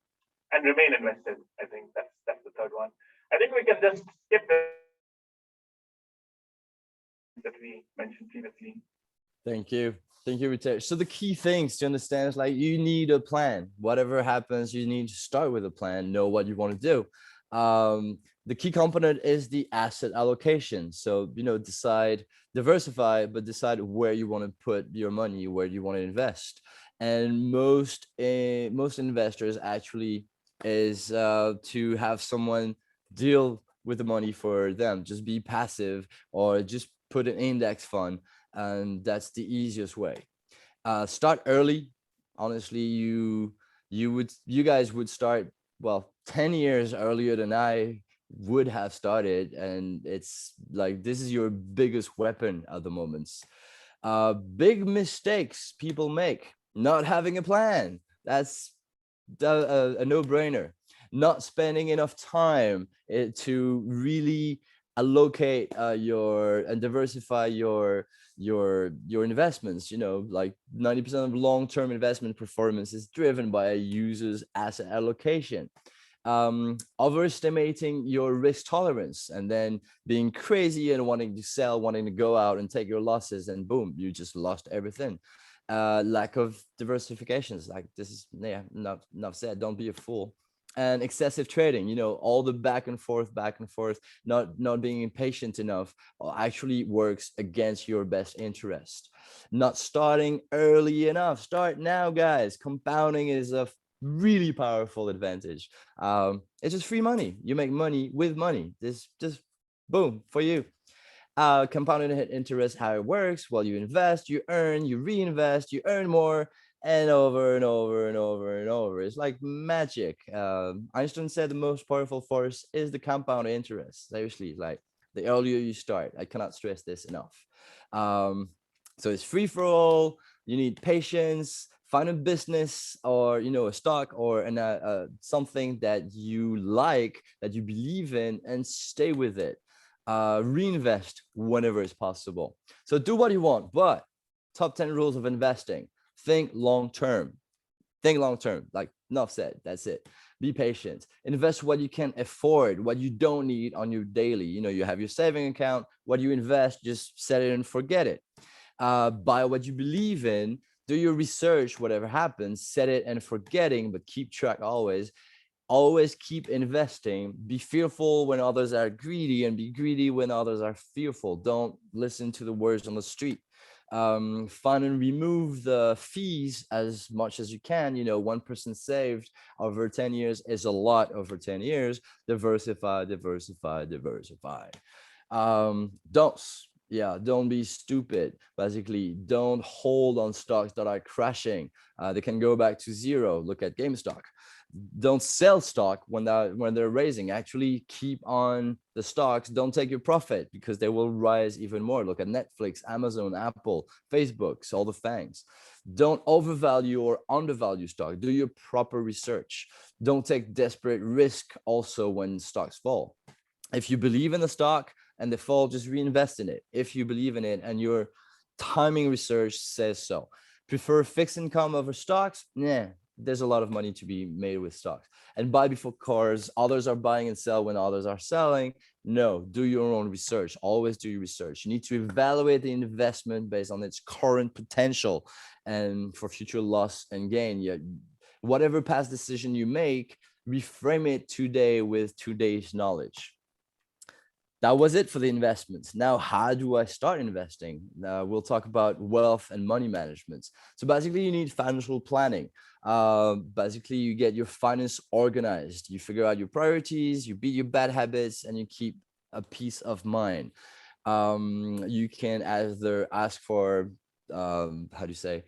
and remain invested. I think that's the third one. I think we can just skip that we mentioned previously. Thank you, Ritesh. So the key things to understand is, like, you need a plan. Whatever happens, you need to start with a plan, know what you want to do. The key component is the asset allocation. So, diversify, but decide where you want to put your money, where you want to invest. And most investors actually is to have someone deal with the money for them. Just be passive, or just put an index fund, and that's the easiest way. Start early. Honestly, you guys would start, well, 10 years earlier than I would have started, and it's like this is your biggest weapon at the moment. Big mistakes people make: not having a plan. That's a no-brainer. Not spending enough time to really allocate your and diversify your investments. Like 90% of long-term investment performance is driven by a user's asset allocation. Overestimating your risk tolerance, and then being crazy and wanting to sell, wanting to go out and take your losses, and boom, you just lost everything. Lack of diversifications, like this is, yeah, enough said. Don't be a fool. And excessive trading, all the back and forth, not being impatient enough, actually works against your best interest. Not starting early enough. Start now, guys. Compounding is a really powerful advantage. It's just free money. You make money with money. This just boom for you. Compounded interest, how it works: well, you invest, you earn, you reinvest, you earn more, and over and over and over and over. It's like magic. Einstein said the most powerful force is the compound interest. Seriously, like the earlier you start, I cannot stress this enough. So it's free for all. You need patience. Find a business, or a stock, or something that you like, that you believe in, and stay with it. Reinvest whenever it's possible. So do what you want, but top 10 rules of investing: think long term. Like enough said. That's it. Be patient. Invest what you can afford, what you don't need on your daily. You have your saving account. What you invest, just set it and forget it. Buy what you believe in. Do your research. Whatever happens, set it and forgetting, but keep track always. Always keep investing. Be fearful when others are greedy, and be greedy when others are fearful. Don't listen to the words on the street. Find and remove the fees as much as you can. 1% saved over 10 years is a lot over 10 years. Diversify. Don't be stupid. Basically, don't hold on stocks that are crashing. They can go back to zero. Look at GameStop. Don't sell stock when they're raising. Actually keep on the stocks. Don't take your profit, because they will rise even more. Look at Netflix, Amazon, Apple, Facebook, all the fangs. Don't overvalue or undervalue stock. Do your proper research. Don't take desperate risk also when stocks fall. If you believe in the stock and they fall, just reinvest in it. If you believe in it and your timing research says so. Prefer fixed income over stocks? Nah, there's a lot of money to be made with stocks. And buy before cars. Others are buying and sell when others are selling. No, do your own research. Always do your research. You need to evaluate the investment based on its current potential and for future loss and gain. Whatever past decision you make, reframe it today with today's knowledge. That was it for the investments. Now, how do I start investing? We'll talk about wealth and money management. So basically, you need financial planning. Basically, you get your finance organized. You figure out your priorities, you beat your bad habits, and you keep a peace of mind. You can either ask for advices,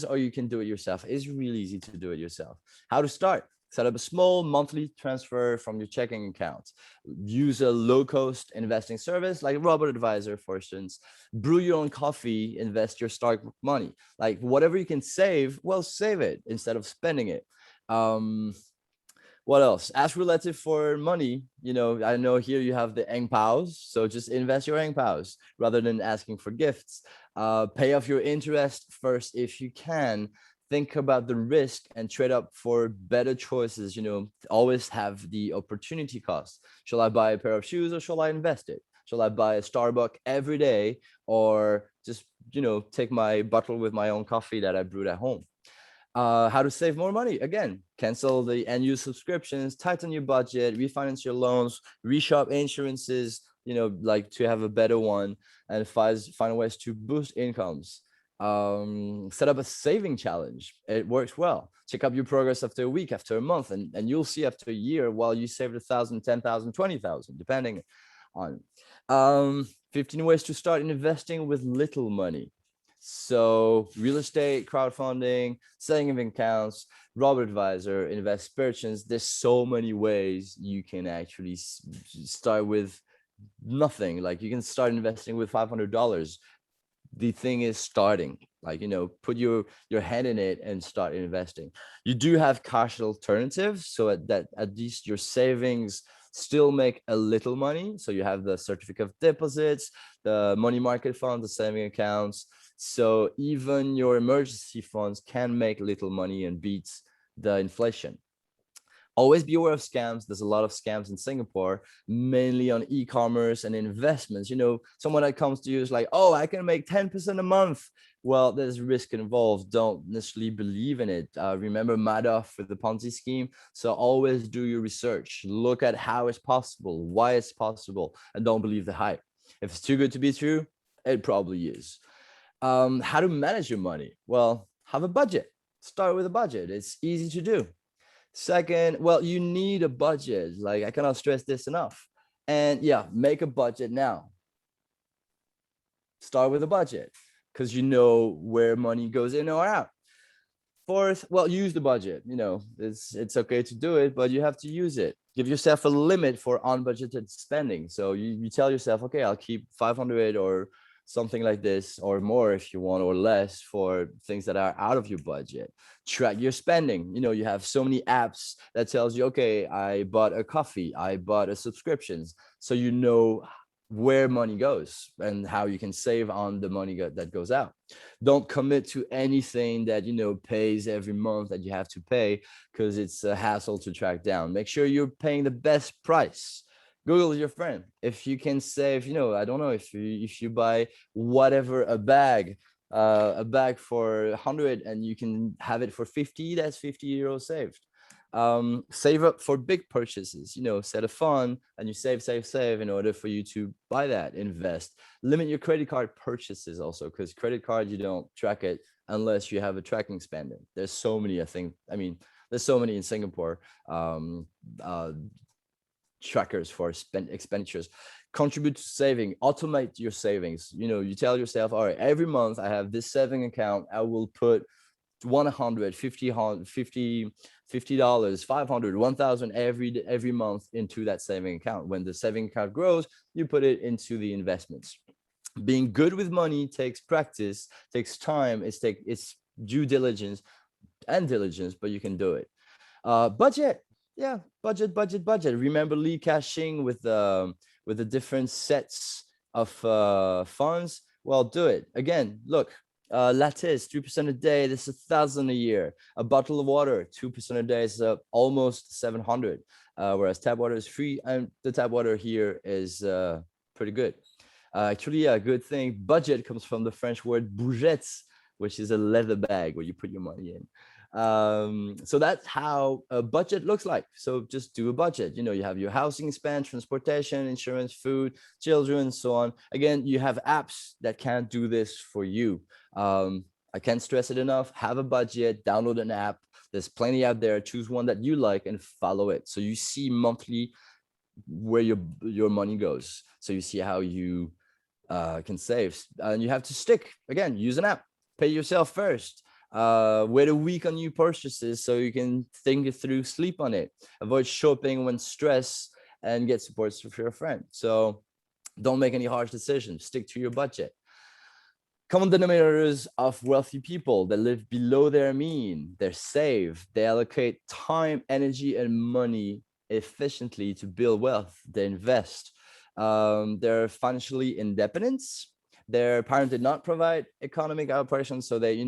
or you can do it yourself. It's really easy to do it yourself. How to start? Set up a small monthly transfer from your checking account. Use a low-cost investing service like Robot Advisor, for instance. Brew your own coffee. Invest your stock money. Like whatever you can save, well, save it instead of spending it. What else? Ask relative for money. I know here you have the Eng Paos, so just invest your Eng Paos rather than asking for gifts. Pay off your interest first if you can. Think about the risk and trade up for better choices. Always have the opportunity cost. Shall I buy a pair of shoes, or shall I invest it? Shall I buy a Starbucks every day, or just take my bottle with my own coffee that I brewed at home? How to save more money. Again, cancel the unused subscriptions, tighten your budget, refinance your loans, reshop insurances, like to have a better one, and find ways to boost incomes. Set up a saving challenge. It works well. Check up your progress after a week, after a month, and you'll see after a year, while you saved 1,000, 10,000, 20,000, depending on 15 ways to start investing with little money. So real estate, crowdfunding, setting of accounts, robot advisor, invest purchase. There's so many ways you can actually start with nothing. Like you can start investing with $500. The thing is starting, like, put your hand in it and start investing. You do have cash alternatives, so at least your savings still make a little money. So you have the certificate of deposits, the money market fund, the saving accounts. So even your emergency funds can make little money and beat the inflation. Always be aware of scams. There's a lot of scams in Singapore, mainly on e-commerce and investments. Someone that comes to you is like, oh, I can make 10% a month. Well, there's risk involved. Don't necessarily believe in it. Remember Madoff with the Ponzi scheme. So always do your research. Look at how it's possible, why it's possible, and don't believe the hype. If it's too good to be true, it probably is. How to manage your money? Well, have a budget. Start with a budget. It's easy to do. Second, well, you need a budget. Like, I cannot stress this enough. And yeah, make a budget now. Start with a budget because you know where money goes in or out. Fourth, well, use the budget. It's okay to do it, but you have to use it. Give yourself a limit for unbudgeted spending. So you tell yourself, okay, I'll keep 500 or something like this, or more if you want, or less for things that are out of your budget. Track your spending. You have so many apps that tells you, okay, I bought a coffee, I bought a subscriptions. So you know where money goes and how you can save on the money that goes out. Don't commit to anything that pays every month that you have to pay, because it's a hassle to track down. Make sure you're paying the best price. Google is your friend. If you can save, I don't know, if you buy whatever, a bag for 100 and you can have it for 50, that's 50 euros saved. Save up for big purchases. Set a fund and you save in order for you to buy that. Invest. Limit your credit card purchases also, because credit card, you don't track it unless you have a tracking spending. There's so many, there's so many in Singapore trackers for expenditures. Contribute to saving. Automate your savings. You tell yourself, all right, every month I have this saving account, I will put 100, 50, $50, 500, 1,000 every month into that saving account. When the saving account grows, you put it into the investments. Being good with money takes practice, takes time, it's due diligence and diligence, but you can do it. Budget. Yeah, budget. Remember Lee Ka-shing with the different sets of funds? Well, do it. Again, look, lattes, 3% a day, this is 1,000 a year. A bottle of water, 2% a day is almost 700. Whereas tap water is free, and the tap water here is pretty good. Actually, a good thing, budget comes from the French word bourgettes, which is a leather bag where you put your money in. So that's how a budget looks like. So just do a budget. You have your housing spend, transportation, insurance, food, children, so on. Again, you have apps that can do this for you. I can't stress it enough. Have a budget, download an app. There's plenty out there. Choose one that you like and follow it. So you see monthly where your money goes. So you see how you can save. And you have to stick. Again, use an app. Pay yourself first. Wait a week on new purchases so you can think it through, sleep on it. Avoid shopping when stressed, and get support from your friend. So don't make any harsh decisions. Stick to your budget. Common denominators of wealthy people that live below their mean. They're safe. They allocate time, energy, and money efficiently to build wealth. They invest. They're financially independent. Their parents did not provide economic operations, so they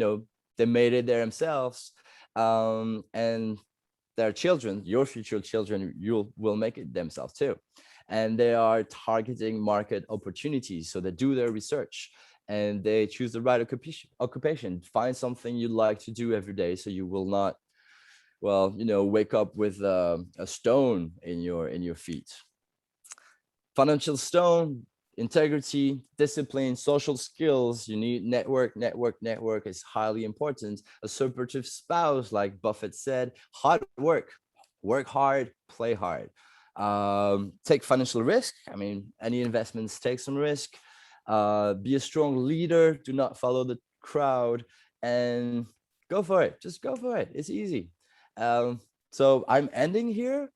made it there themselves. And their children, your future children, will make it themselves too. And they are targeting market opportunities, so they do their research. and they choose the right occupation. Find something you like to do every day, so you will not, well, wake up with a stone in your feet. Financial stone: integrity, discipline, social skills. You need network is highly important. A supportive spouse, like Buffett said. Hard work hard, play hard. Take financial risk. I mean, any investments take some risk. Be a strong leader. Do not follow the crowd, and go for it. Just go for it. It's easy. So I'm ending here.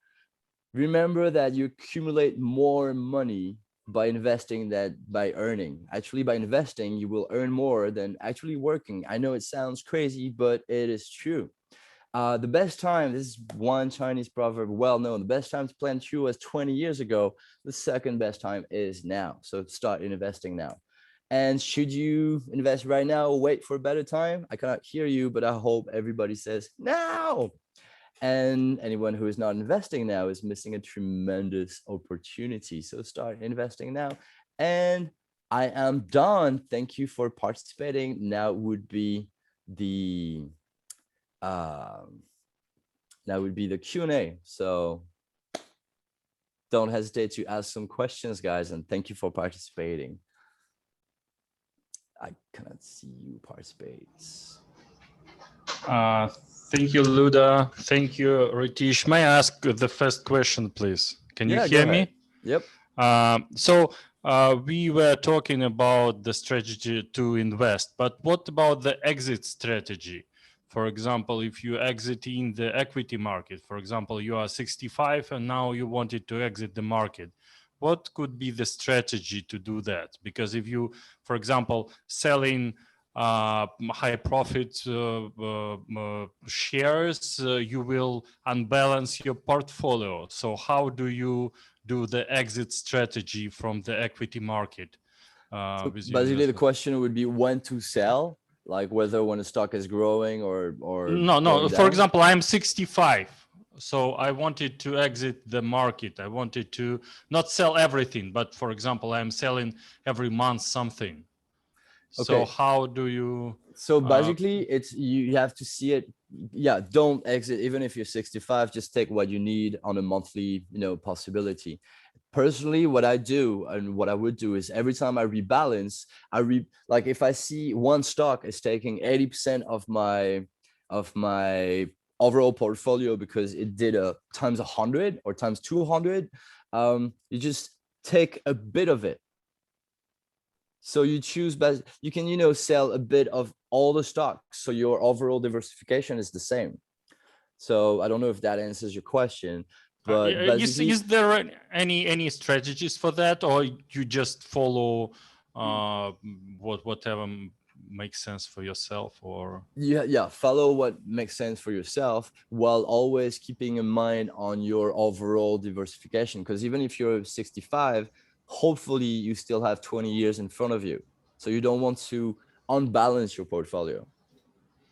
Remember that you accumulate more money by investing than by earning. Actually, by investing, you will earn more than actually working. I know it sounds crazy, but it is true. The best time, this is one Chinese proverb, well known, the best time to plant tree was 20 years ago. The second best time is now. So start investing now. And should you invest right now or wait for a better time? I cannot hear you, but I hope everybody says now. And anyone who is not investing now is missing a tremendous opportunity. So start investing now. And I am done. Thank you for participating. Now would be the Q&A. So don't hesitate to ask some questions, guys. And thank you for participating. I cannot see you participate. Thank you, Luda. Thank you, Ritesh. May I ask the first question, please? Can you hear me? Yep. So we were talking about the strategy to invest, but what about the exit strategy? For example, if you exit in the equity market, for example, you are 65 and now you wanted to exit the market. What could be the strategy to do that? Because if you, for example, selling high profit shares, you will unbalance your portfolio. So how do you do the exit strategy from the equity market? So basically, the question would be when to sell, like whether when a stock is growing or no. For example, I'm 65. So I wanted to exit the market. I wanted to not sell everything, but for example, I'm selling every month something. So how do you? So basically, it's you have to see it. Yeah, don't exit even if you're 65. Just take what you need on a monthly, possibility. Personally, what I do and what I would do is every time I rebalance, like if I see one stock is taking 80% of my overall portfolio because it did a times 100 or times 200, you just take a bit of it. So you choose best, you can, sell a bit of all the stocks. So your overall diversification is the same. So I don't know if that answers your question, but is there any strategies for that, or you just follow whatever makes sense for yourself? Or follow what makes sense for yourself while always keeping in mind on your overall diversification, because even if you're 65, hopefully you still have 20 years in front of you, so you don't want to unbalance your portfolio.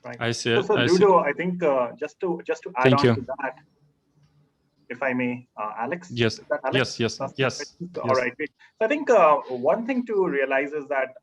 Right. I see it. So Ludo, I think just to add on to that, if I may, Alex. Yes. Is that Alex? Yes. All right. Great. So I think one thing to realize is that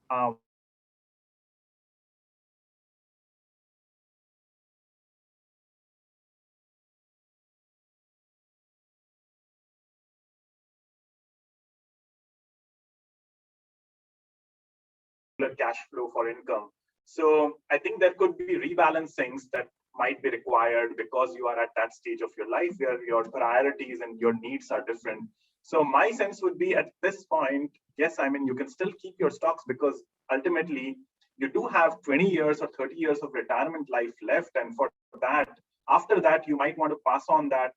cash flow for income. So I think there could be rebalancings that might be required because you are at that stage of your life where your priorities and your needs are different. So my sense would be at this point, yes, I mean, you can still keep your stocks because ultimately you do have 20 years or 30 years of retirement life left. And for that, after that, you might want to pass on that,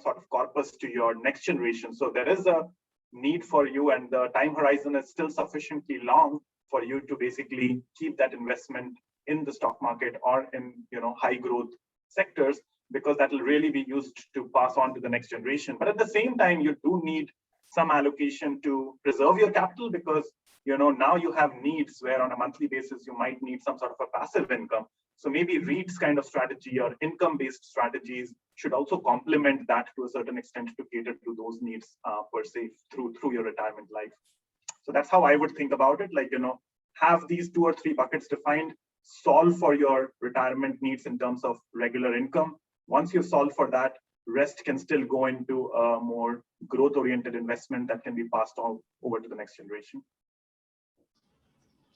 sort of corpus to your next generation. So there is a need for you, and the time horizon is still sufficiently long for you to basically keep that investment in the stock market or in high growth sectors, because that will really be used to pass on to the next generation. But at the same time, you do need some allocation to preserve your capital, because now you have needs where on a monthly basis you might need some sort of a passive income. So maybe REITs kind of strategy or income-based strategies should also complement that to a certain extent to cater to those needs per se through your retirement life. So that's how I would think about it. Like, have these 2 or 3 buckets defined, solve for your retirement needs in terms of regular income. Once you solve for that, rest can still go into a more growth-oriented investment that can be passed on over to the next generation.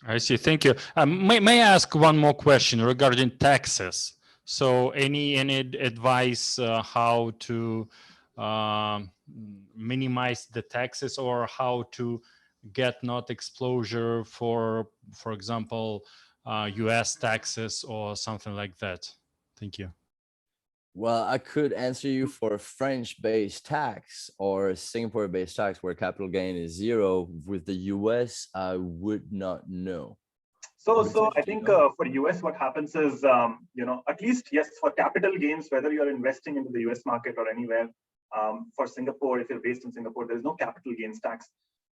I see. Thank you. May I ask one more question regarding taxes? So, any advice how to minimize the taxes, or how to get not exposure for example, U.S. taxes or something like that? Thank you. Well, I could answer you for a French-based tax or a Singapore-based tax where capital gain is 0. With the US, I would not know. So I think for US, what happens is, at least, yes, for capital gains, whether you're investing into the US market or anywhere, for Singapore, if you're based in Singapore, there's no capital gains tax.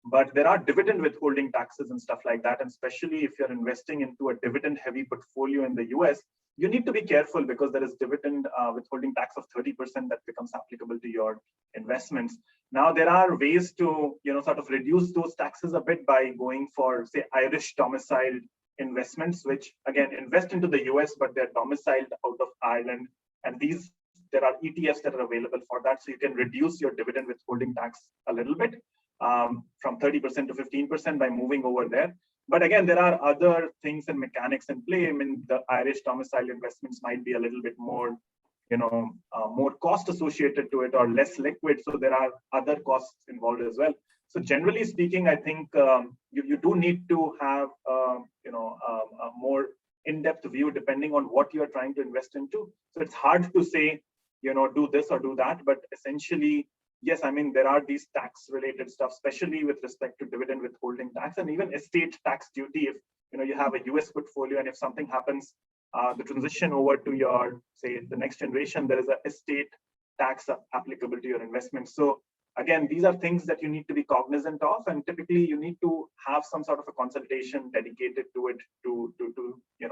But there are dividend withholding taxes and stuff like that. And especially if you're investing into a dividend heavy portfolio in the US, you need to be careful because there is dividend withholding tax of 30% that becomes applicable to your investments. Now, there are ways to, sort of reduce those taxes a bit by going for, say, Irish domiciled investments, which again, invest into the US, but they're domiciled out of Ireland. And there are ETFs that are available for that. So you can reduce your dividend withholding tax a little bit. From 30% to 15% by moving over there. But again, there are other things and mechanics in play. I mean, the Irish domicile investments might be a little bit more, more cost associated to it or less liquid. So there are other costs involved as well. So generally speaking, I think you do need to have, a more in-depth view depending on what you're trying to invest into. So it's hard to say, do this or do that, but essentially, yes, I mean, there are these tax-related stuff, especially with respect to dividend withholding tax and even estate tax duty. If you have a US portfolio and if something happens, the transition over to your, say, the next generation, there is an estate tax applicable to your investment. So again, these are things that you need to be cognizant of, and typically you need to have some sort of a consultation dedicated to it to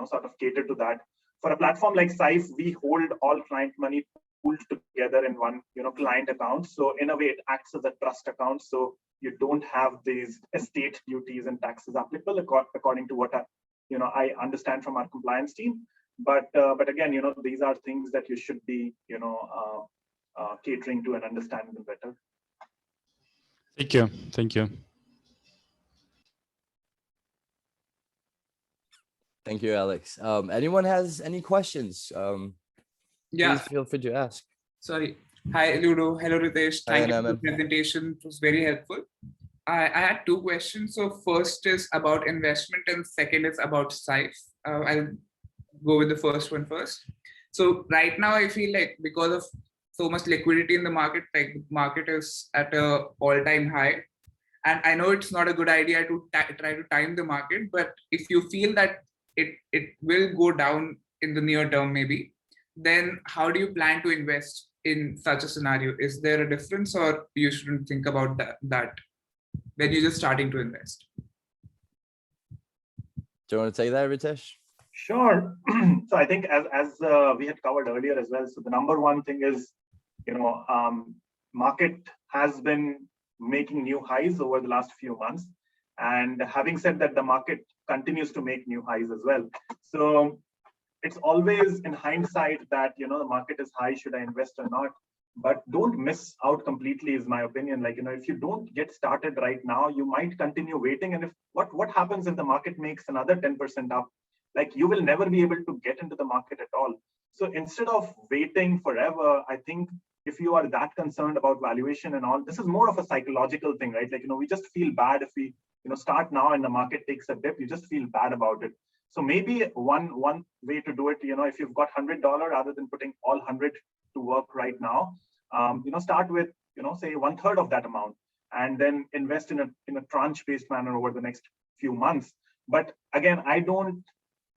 sort of cater to that. For a platform like Saif, we hold all client money pooled together in one, client account. So in a way, it acts as a trust account. So you don't have these estate duties and taxes applicable according to what I understand from our compliance team. But again, these are things that you should be, catering to and understanding them better. Thank you. Thank you. Thank you, Alex. Anyone has any questions? Please feel free to ask. Sorry. Hi, Ludo. Hello, Ritesh. Thank you for the presentation. It was very helpful. I had 2 questions. So first is about investment and second is about Saif. I'll go with the first one first. So right now, I feel like because of so much liquidity in the market, like the market is at a all-time high. And I know it's not a good idea to try to time the market, but if you feel that it will go down in the near term, maybe, then how do you plan to invest in such a scenario? Is there a difference, or you shouldn't think about that when you're just starting to invest? Do you want to take that, Ritesh? Sure. So I think as we had covered earlier as well. So the number one thing is, market has been making new highs over the last few months. And having said that, the market continues to make new highs as well. So it's always in hindsight that, the market is high, should I invest or not? But don't miss out completely is my opinion. Like, if you don't get started right now, you might continue waiting. And if what happens if the market makes another 10% up? Like, you will never be able to get into the market at all. So instead of waiting forever, I think if you are that concerned about valuation and all, this is more of a psychological thing, right? Like, we just feel bad if we, start now and the market takes a dip, you just feel bad about it. So maybe one way to do it, if you've got $100, rather than putting all 100 to work right now, start with, say 1/3 of that amount, and then invest in a tranche-based manner over the next few months. But again, I don't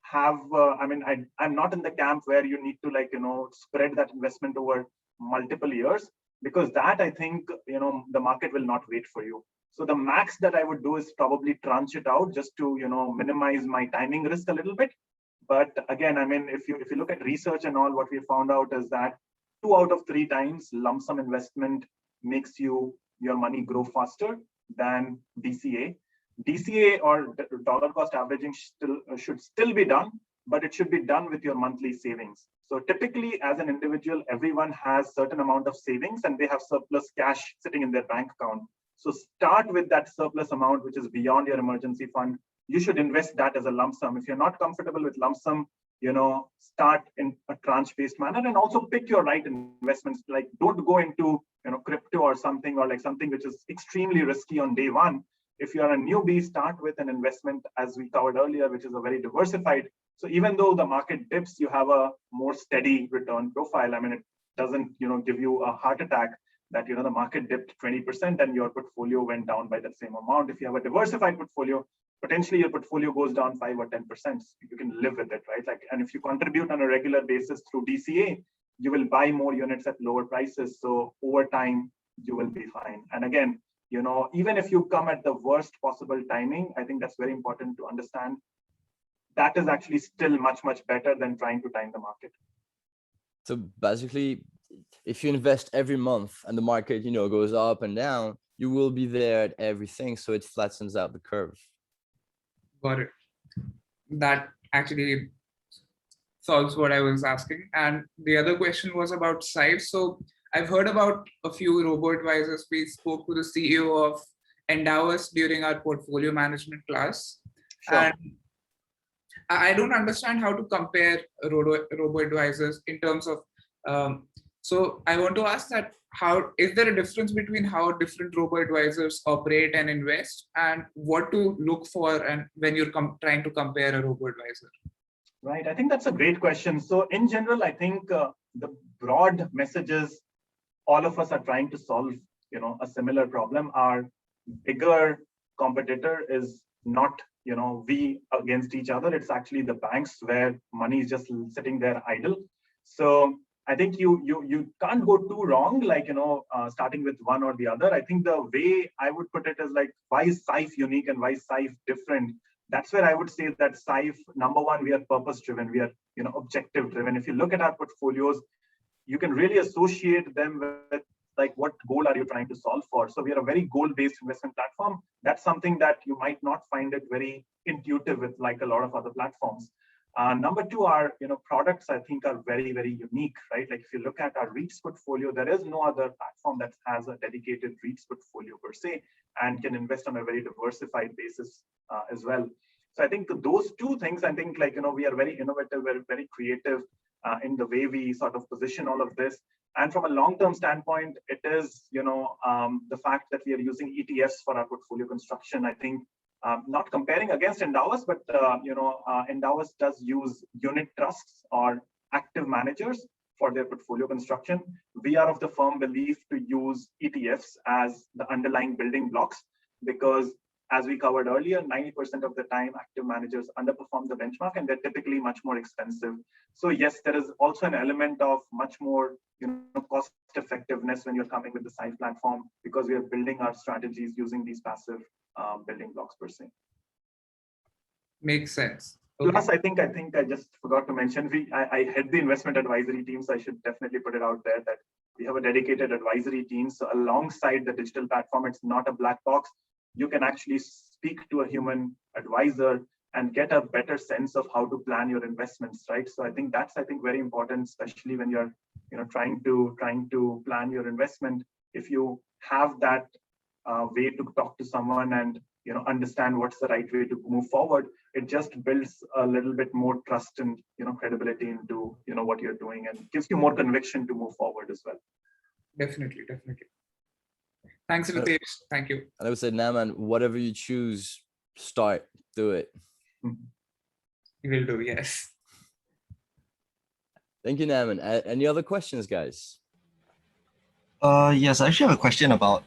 have, I'm not in the camp where you need to spread that investment over multiple years, because that, I think, the market will not wait for you. So the max that I would do is probably tranche it out just to, minimize my timing risk a little bit. But again, if you look at research and all, what we found out is that 2 out of 3 times lump sum investment makes your money grow faster than DCA. DCA or dollar cost averaging should still be done, but it should be done with your monthly savings. So typically, as an individual, everyone has certain amount of savings and they have surplus cash sitting in their bank account. So start with that surplus amount, which is beyond your emergency fund. You should invest that as a lump sum. If you're not comfortable with lump sum, start in a tranche-based manner, and also pick your right investments. Like, don't go into crypto or something, or like something which is extremely risky on day one. If you are a newbie, start with an investment, as we covered earlier, which is a very diversified. So even though the market dips, you have a more steady return profile. I mean, it doesn't give you a heart attack that the market dipped 20% and your portfolio went down by that same amount. If you have a diversified portfolio, potentially your portfolio goes down 5 or 10%. You can live with it, right? Like, and if you contribute on a regular basis through DCA, you will buy more units at lower prices. So over time, you will be fine. And again, even if you come at the worst possible timing, I think that's very important to understand. That is actually still much, much better than trying to time the market. So basically, if you invest every month and the market, goes up and down, you will be there at everything. So it flattens out the curve. Got it. That actually solves what I was asking. And the other question was about size. So I've heard about a few robo-advisors. We spoke to the CEO of Endowus during our portfolio management class. Sure. And I don't understand how to compare robo-advisors in terms of, so I want to ask that, how is there a difference between how different robo-advisors operate and invest, and what to look for and when you're trying to compare a robo-advisor? Right, I think that's a great question. So in general, I think the broad messages, all of us are trying to solve, a similar problem. Our bigger competitor is not, we against each other. It's actually the banks where money is just sitting there idle. So I think you can't go too wrong, like, starting with one or the other. I think the way I would put it is like, why is SIFE unique and why is SIFE different? That's where I would say that SIFE, number one, we are purpose driven. We are, objective driven. If you look at our portfolios, you can really associate them with like, what goal are you trying to solve for? So we are a very goal-based investment platform. That's something that you might not find it very intuitive with like a lot of other platforms. Number two, our products, I think, are very, very unique, right? Like if you look at our REITs portfolio, there is no other platform that has a dedicated REITs portfolio per se, and can invest on a very diversified basis as well. So I think those two things, I think, like, we are very innovative, we're very creative in the way we sort of position all of this. And from a long-term standpoint, it is, the fact that we are using ETFs for our portfolio construction. I think not comparing against Endowus, but Endowus does use unit trusts or active managers for their portfolio construction. We are of the firm belief to use ETFs as the underlying building blocks, because as we covered earlier, 90% of the time active managers underperform the benchmark and they're typically much more expensive. So yes, there is also an element of much more cost effectiveness when you're coming with the SIFE platform, because we are building our strategies using these passive building blocks per se. Makes sense. Okay. Plus, I think I just forgot to mention, I head the investment advisory team, so I should definitely put it out there that we have a dedicated advisory team. So alongside the digital platform, it's not a black box. You can actually speak to a human advisor and get a better sense of how to plan your investments, right? So I think that's very important, especially when you're trying to plan your investment. If you have that way to talk to someone and understand what's the right way to move forward, it just builds a little bit more trust and credibility into what you're doing, and gives you more conviction to move forward as well. Definitely. Thanks, Ritesh. Thank you. And I would say, Naman, whatever you choose, do it. You will do, yes. Thank you, Naman. Any other questions, guys? Yes, I actually have a question about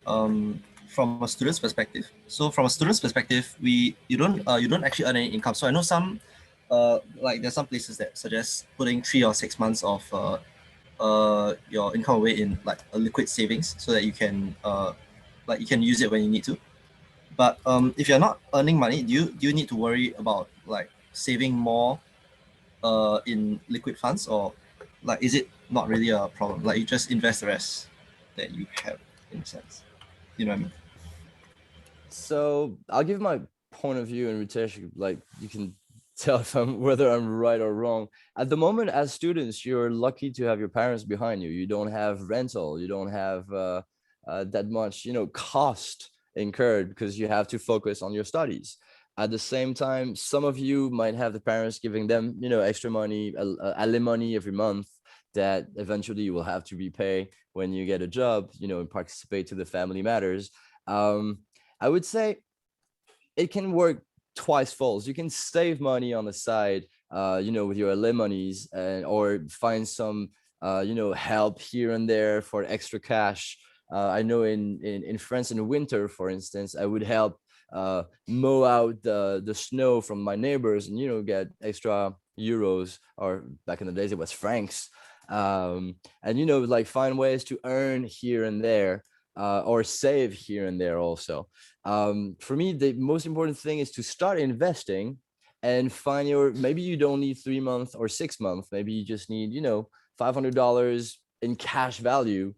from a student's perspective. So from a student's perspective, you don't actually earn any income. So I know some like there's some places that suggest putting 3 or 6 months of your income away in like a liquid savings, so that you can you can use it when you need to. But if you're not earning money, do you need to worry about like saving more in liquid funds, or like is it not really a problem? Like you just invest the rest that you have, in a sense. You know what I mean? So I'll give my point of view, and Ritesh, like you can tell if whether I'm right or wrong. At the moment, as students, you're lucky to have your parents behind you. You don't have rental. You don't have that much, cost incurred because you have to focus on your studies. At the same time, some of you might have the parents giving them, extra money, alimony every month that eventually you will have to repay when you get a job, and participate to the family matters. I would say it can work twice folds. You can save money on the side, with your alimonies, or find some, help here and there for extra cash. I know in France in winter, for instance, I would help mow out the snow from my neighbors and, get extra euros, or back in the days, it was francs. And, like find ways to earn here and there, or save here and there also. For me, the most important thing is to start investing and find maybe you don't need 3 months or 6 months. Maybe you just need, $500 in cash value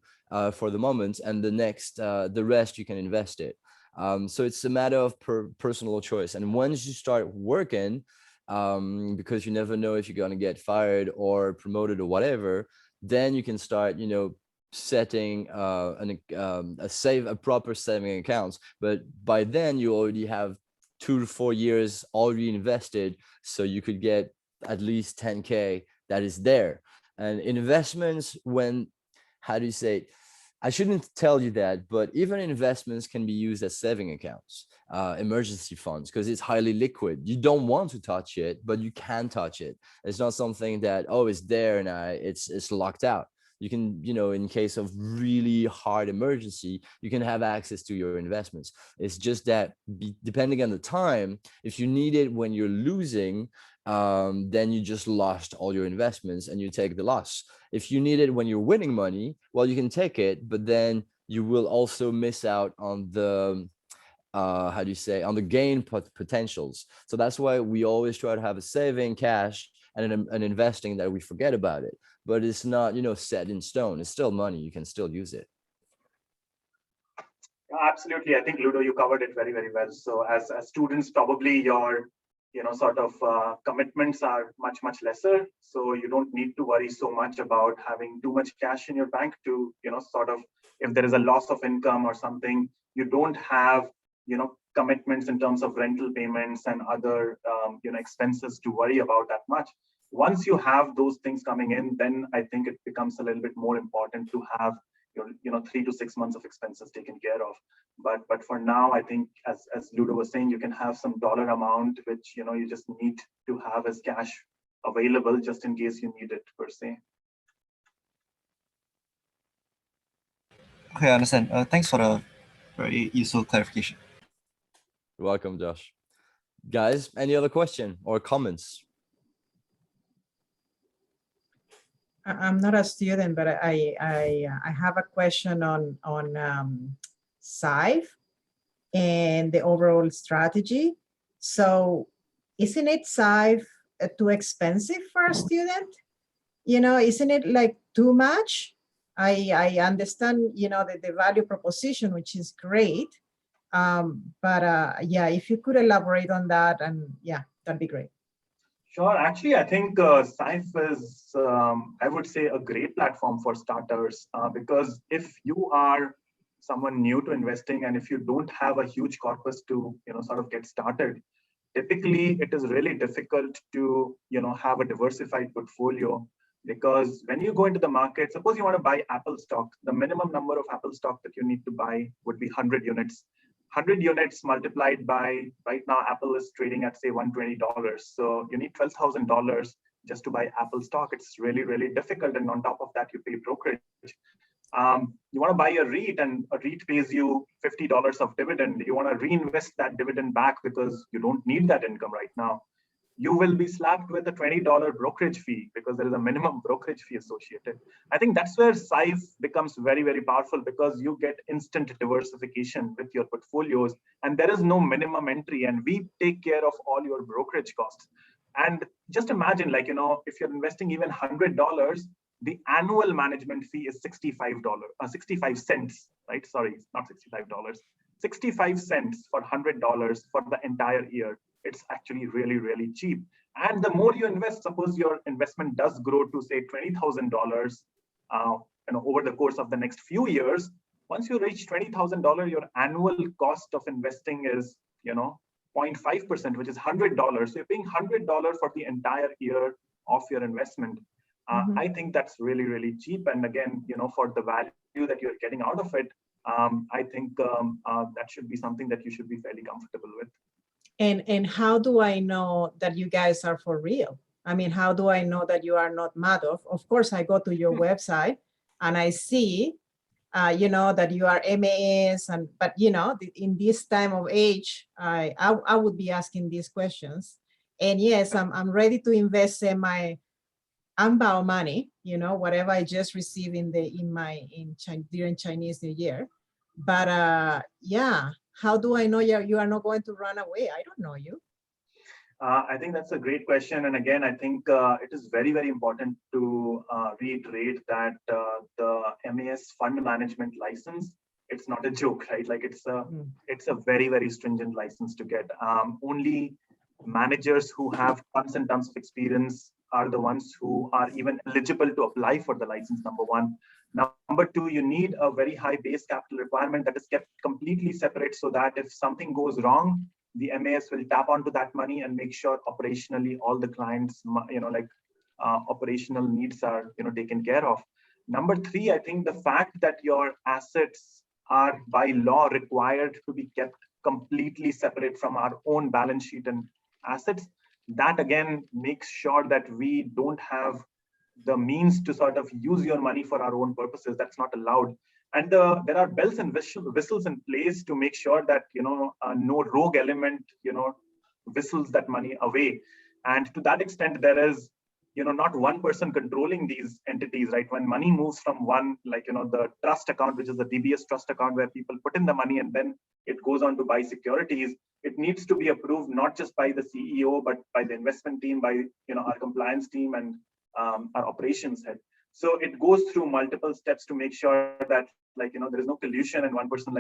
for the moment, and the rest you can invest it. So it's a matter of personal choice. And once you start working, because you never know if you're going to get fired or promoted or whatever, then you can start, setting a proper saving accounts. But by then you already have 2 to 4 years already invested, so you could get at least 10K that is there. And investments, how do you say it? I shouldn't tell you that, but even investments can be used as saving accounts, emergency funds, because it's highly liquid. You don't want to touch it, but you can touch it. It's not something that, it's there and it's locked out. You can, in case of really hard emergency, you can have access to your investments. It's just that depending on the time, if you need it when you're losing, then you just lost all your investments and you take the loss. If you need it when you're winning money, well, you can take it, but then you will also miss out on the on the gain potentials. So that's why we always try to have a saving cash and an investing that we forget about it. But it's not, set in stone. It's still money. You can still use it. Absolutely. I think, Ludo, you covered it very, very well. So as students, probably your, commitments are much, much lesser. So you don't need to worry so much about having too much cash in your bank to, if there is a loss of income or something, you don't have, commitments in terms of rental payments and other, expenses to worry about that much. Once you have those things coming in, then I think it becomes a little bit more important to have 3 to 6 months of expenses taken care of. But for now, I think as Ludo was saying, you can have some dollar amount which you just need to have as cash available just in case you need it per se. Okay, I understand. Thanks for the very useful clarification. You're welcome, Josh. Guys, any other question or comments? I'm not a student, but I have a question on SIFE and the overall strategy. So isn't it SIFE too expensive for a student? Isn't it like too much? I understand, the value proposition, which is great. But yeah, if you could elaborate on that, and yeah, that'd be great. Sure. Actually, I think SIFE is, I would say, a great platform for starters, because if you are someone new to investing and if you don't have a huge corpus to, sort of get started, typically it is really difficult to, have a diversified portfolio, because when you go into the market, suppose you want to buy Apple stock, the minimum number of Apple stock that you need to buy would be 100 units. 100 units multiplied by, right now, Apple is trading at, say, $120. So you need $12,000 just to buy Apple stock. It's really, really difficult. And on top of that, you pay brokerage. You want to buy a REIT, and a REIT pays you $50 of dividend. You want to reinvest that dividend back because you don't need that income right now. You will be slapped with a $20 brokerage fee because there is a minimum brokerage fee associated. I think that's where SIFE becomes very, very powerful, because you get instant diversification with your portfolios, and there is no minimum entry, and we take care of all your brokerage costs. And just imagine, if you're investing even $100, the annual management fee is $65, 65 cents, right? Sorry, not $65, 65 cents for $100 for the entire year. It's actually really, really cheap. And the more you invest, suppose your investment does grow to say $20,000 over the course of the next few years. Once you reach $20,000, your annual cost of investing is 0.5%, which is $100. So you're paying $100 for the entire year of your investment. I think that's really, really cheap. And again, for the value that you're getting out of it, I think that should be something that you should be fairly comfortable with. And how do I know that you guys are for real? I mean, how do I know that you are not Madoff? Of course, I go to your website and I see, that you are MAS, but in this time of age, I would be asking these questions. And yes, I'm ready to invest in my unbound money, whatever I just received during Chinese New Year. But yeah, how do I know you are not going to run away? I don't know you. I think that's a great question. And again, I think it is very, very important to reiterate that the MAS fund management license, it's not a joke, right? Like it's a very, very stringent license to get. Only managers who have tons and tons of experience are the ones who are even eligible to apply for the license, number one. Number two, you need a very high base capital requirement that is kept completely separate so that if something goes wrong, the MAS will tap onto that money and make sure operationally all the clients, operational needs are, taken care of. Number three, I think the fact that your assets are by law required to be kept completely separate from our own balance sheet and assets, that again makes sure that we don't have the means to sort of use your money for our own purposes. That's not allowed. And there are bells and whistles in place to make sure that no rogue element whistles that money away. And to that extent, there is not one person controlling these entities, right? When money moves from one, the trust account, which is the DBS trust account where people put in the money and then it goes on to buy securities, it needs to be approved not just by the CEO, but by the investment team, by our compliance team and our operations head. So it goes through multiple steps to make sure that there is no collusion and one person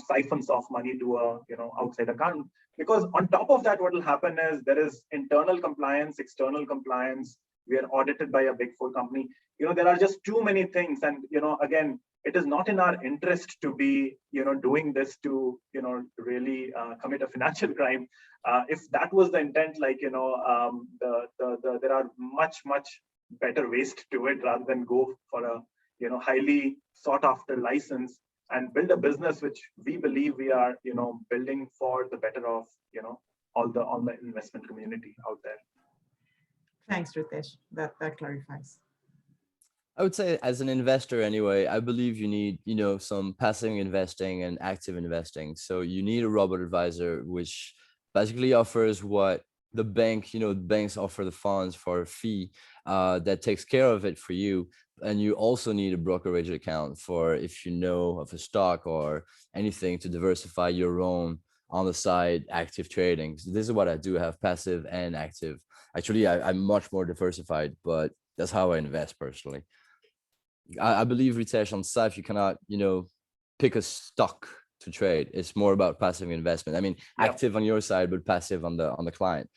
siphons off money to a outside account. Because on top of that, what will happen is there is internal compliance, external compliance. We are audited by a big four company. There are just too many things, and again, it is not in our interest to be doing this to really commit a financial crime. If that was the intent, there are much better ways to do it rather than go for a highly sought after license and build a business which we believe we are building for the better of all the investment community out there. Thanks, Ritesh. That clarifies. I would say as an investor anyway, I believe you need, some passive investing and active investing. So you need a robot advisor, which basically offers what the bank, banks offer the funds for a fee that takes care of it for you. And you also need a brokerage account for if you know of a stock or anything to diversify your own on the side active trading. So this is what I do, have passive and active. Actually, I'm much more diversified, but that's how I invest personally. I believe, Ritesh, on SAIF, you cannot, pick a stock to trade. It's more about passive investment. I mean, active on your side, but passive on the client.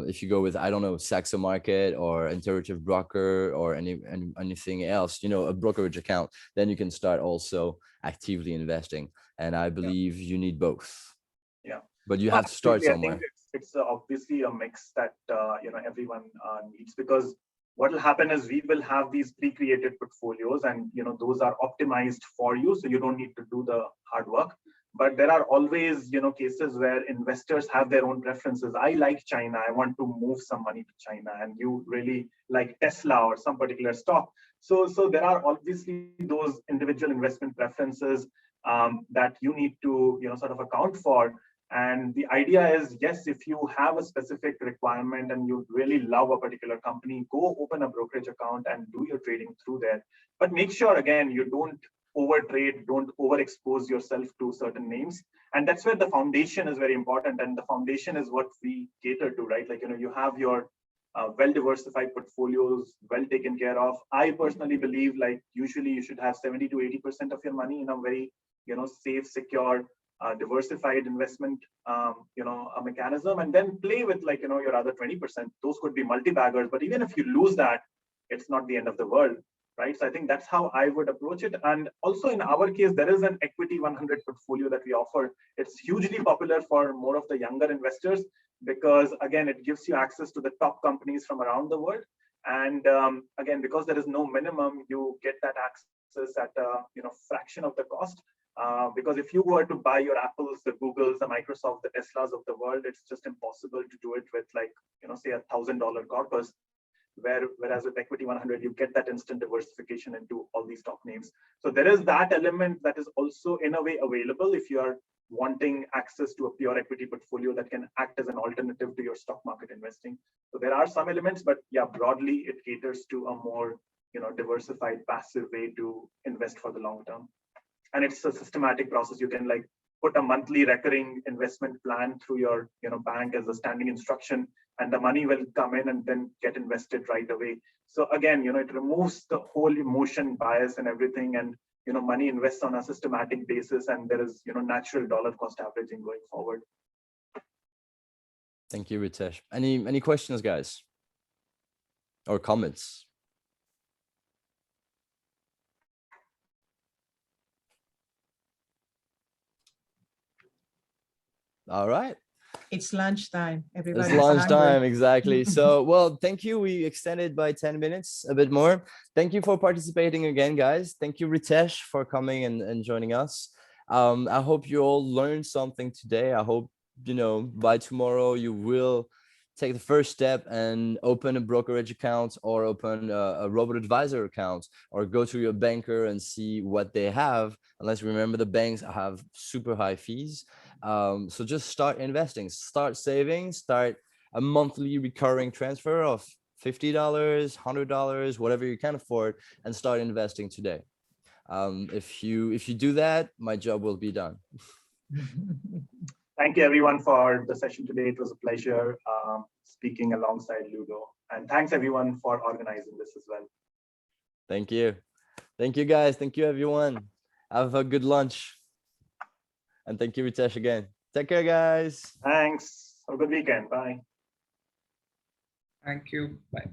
If you go with, I don't know, Saxo Market or Intuitive Broker or anything else, a brokerage account, then you can start also actively investing. And I believe you need both. Yeah. But you have to start somewhere. I think it's obviously a mix that everyone needs, because what will happen is we will have these pre-created portfolios and those are optimized for you, so you don't need to do the hard work. But there are always cases where investors have their own preferences. I like China, I want to move some money to China, and you really like Tesla or some particular stock. So there are obviously those individual investment preferences that you need to sort of account for. And the idea is, yes, if you have a specific requirement and you really love a particular company, go open a brokerage account and do your trading through there. But make sure, again, you don't overtrade, don't overexpose yourself to certain names. And that's where the foundation is very important. And the foundation is what we cater to, right? You have your well-diversified portfolios, well taken care of. I personally believe like usually you should have 70 to 80% of your money in a very, safe, secure, diversified investment, a mechanism, and then play with like, your other 20%. Those could be multi-baggers, but even if you lose that, it's not the end of the world, right? So I think that's how I would approach it. And also in our case, there is an equity 100 portfolio that we offer. It's hugely popular for more of the younger investors because again, it gives you access to the top companies from around the world. And again, because there is no minimum, you get that access at a fraction of the cost. Because if you were to buy your Apples, the Googles, the Microsoft, the Teslas of the world, it's just impossible to do it with like, say $1,000 corpus. Whereas with Equity 100, you get that instant diversification into all these top names. So there is that element that is also in a way available if you are wanting access to a pure equity portfolio that can act as an alternative to your stock market investing. So there are some elements, but yeah, broadly it caters to a more diversified passive way to invest for the long term. And it's a systematic process. You can like put a monthly recurring investment plan through your bank as a standing instruction, and the money will come in and then get invested right away. So again, it removes the whole emotion bias and everything, and money invests on a systematic basis, and there is natural dollar cost averaging going forward. Thank you, Ritesh. Any questions, guys, or comments? All right. It's lunchtime. Everybody's It's lunchtime, hungry. exactly. So, well, thank you. We extended by 10 minutes, a bit more. Thank you for participating again, guys. Thank you, Ritesh, for coming and joining us. I hope you all learned something today. I hope, by tomorrow you will take the first step and open a brokerage account or open a robo-advisor account or go to your banker and see what they have. Unless remember, the banks have super high fees. So just start investing, start saving, start a monthly recurring transfer of $50, $100, whatever you can afford, and start investing today. If you do that, my job will be done. Thank you everyone for the session today. It was a pleasure speaking alongside Ludo, and thanks everyone for organizing this as well. Thank you. Thank you guys. Thank you everyone. Have a good lunch. And thank you, Ritesh, again. Take care, guys. Thanks. Have a good weekend. Bye. Thank you. Bye.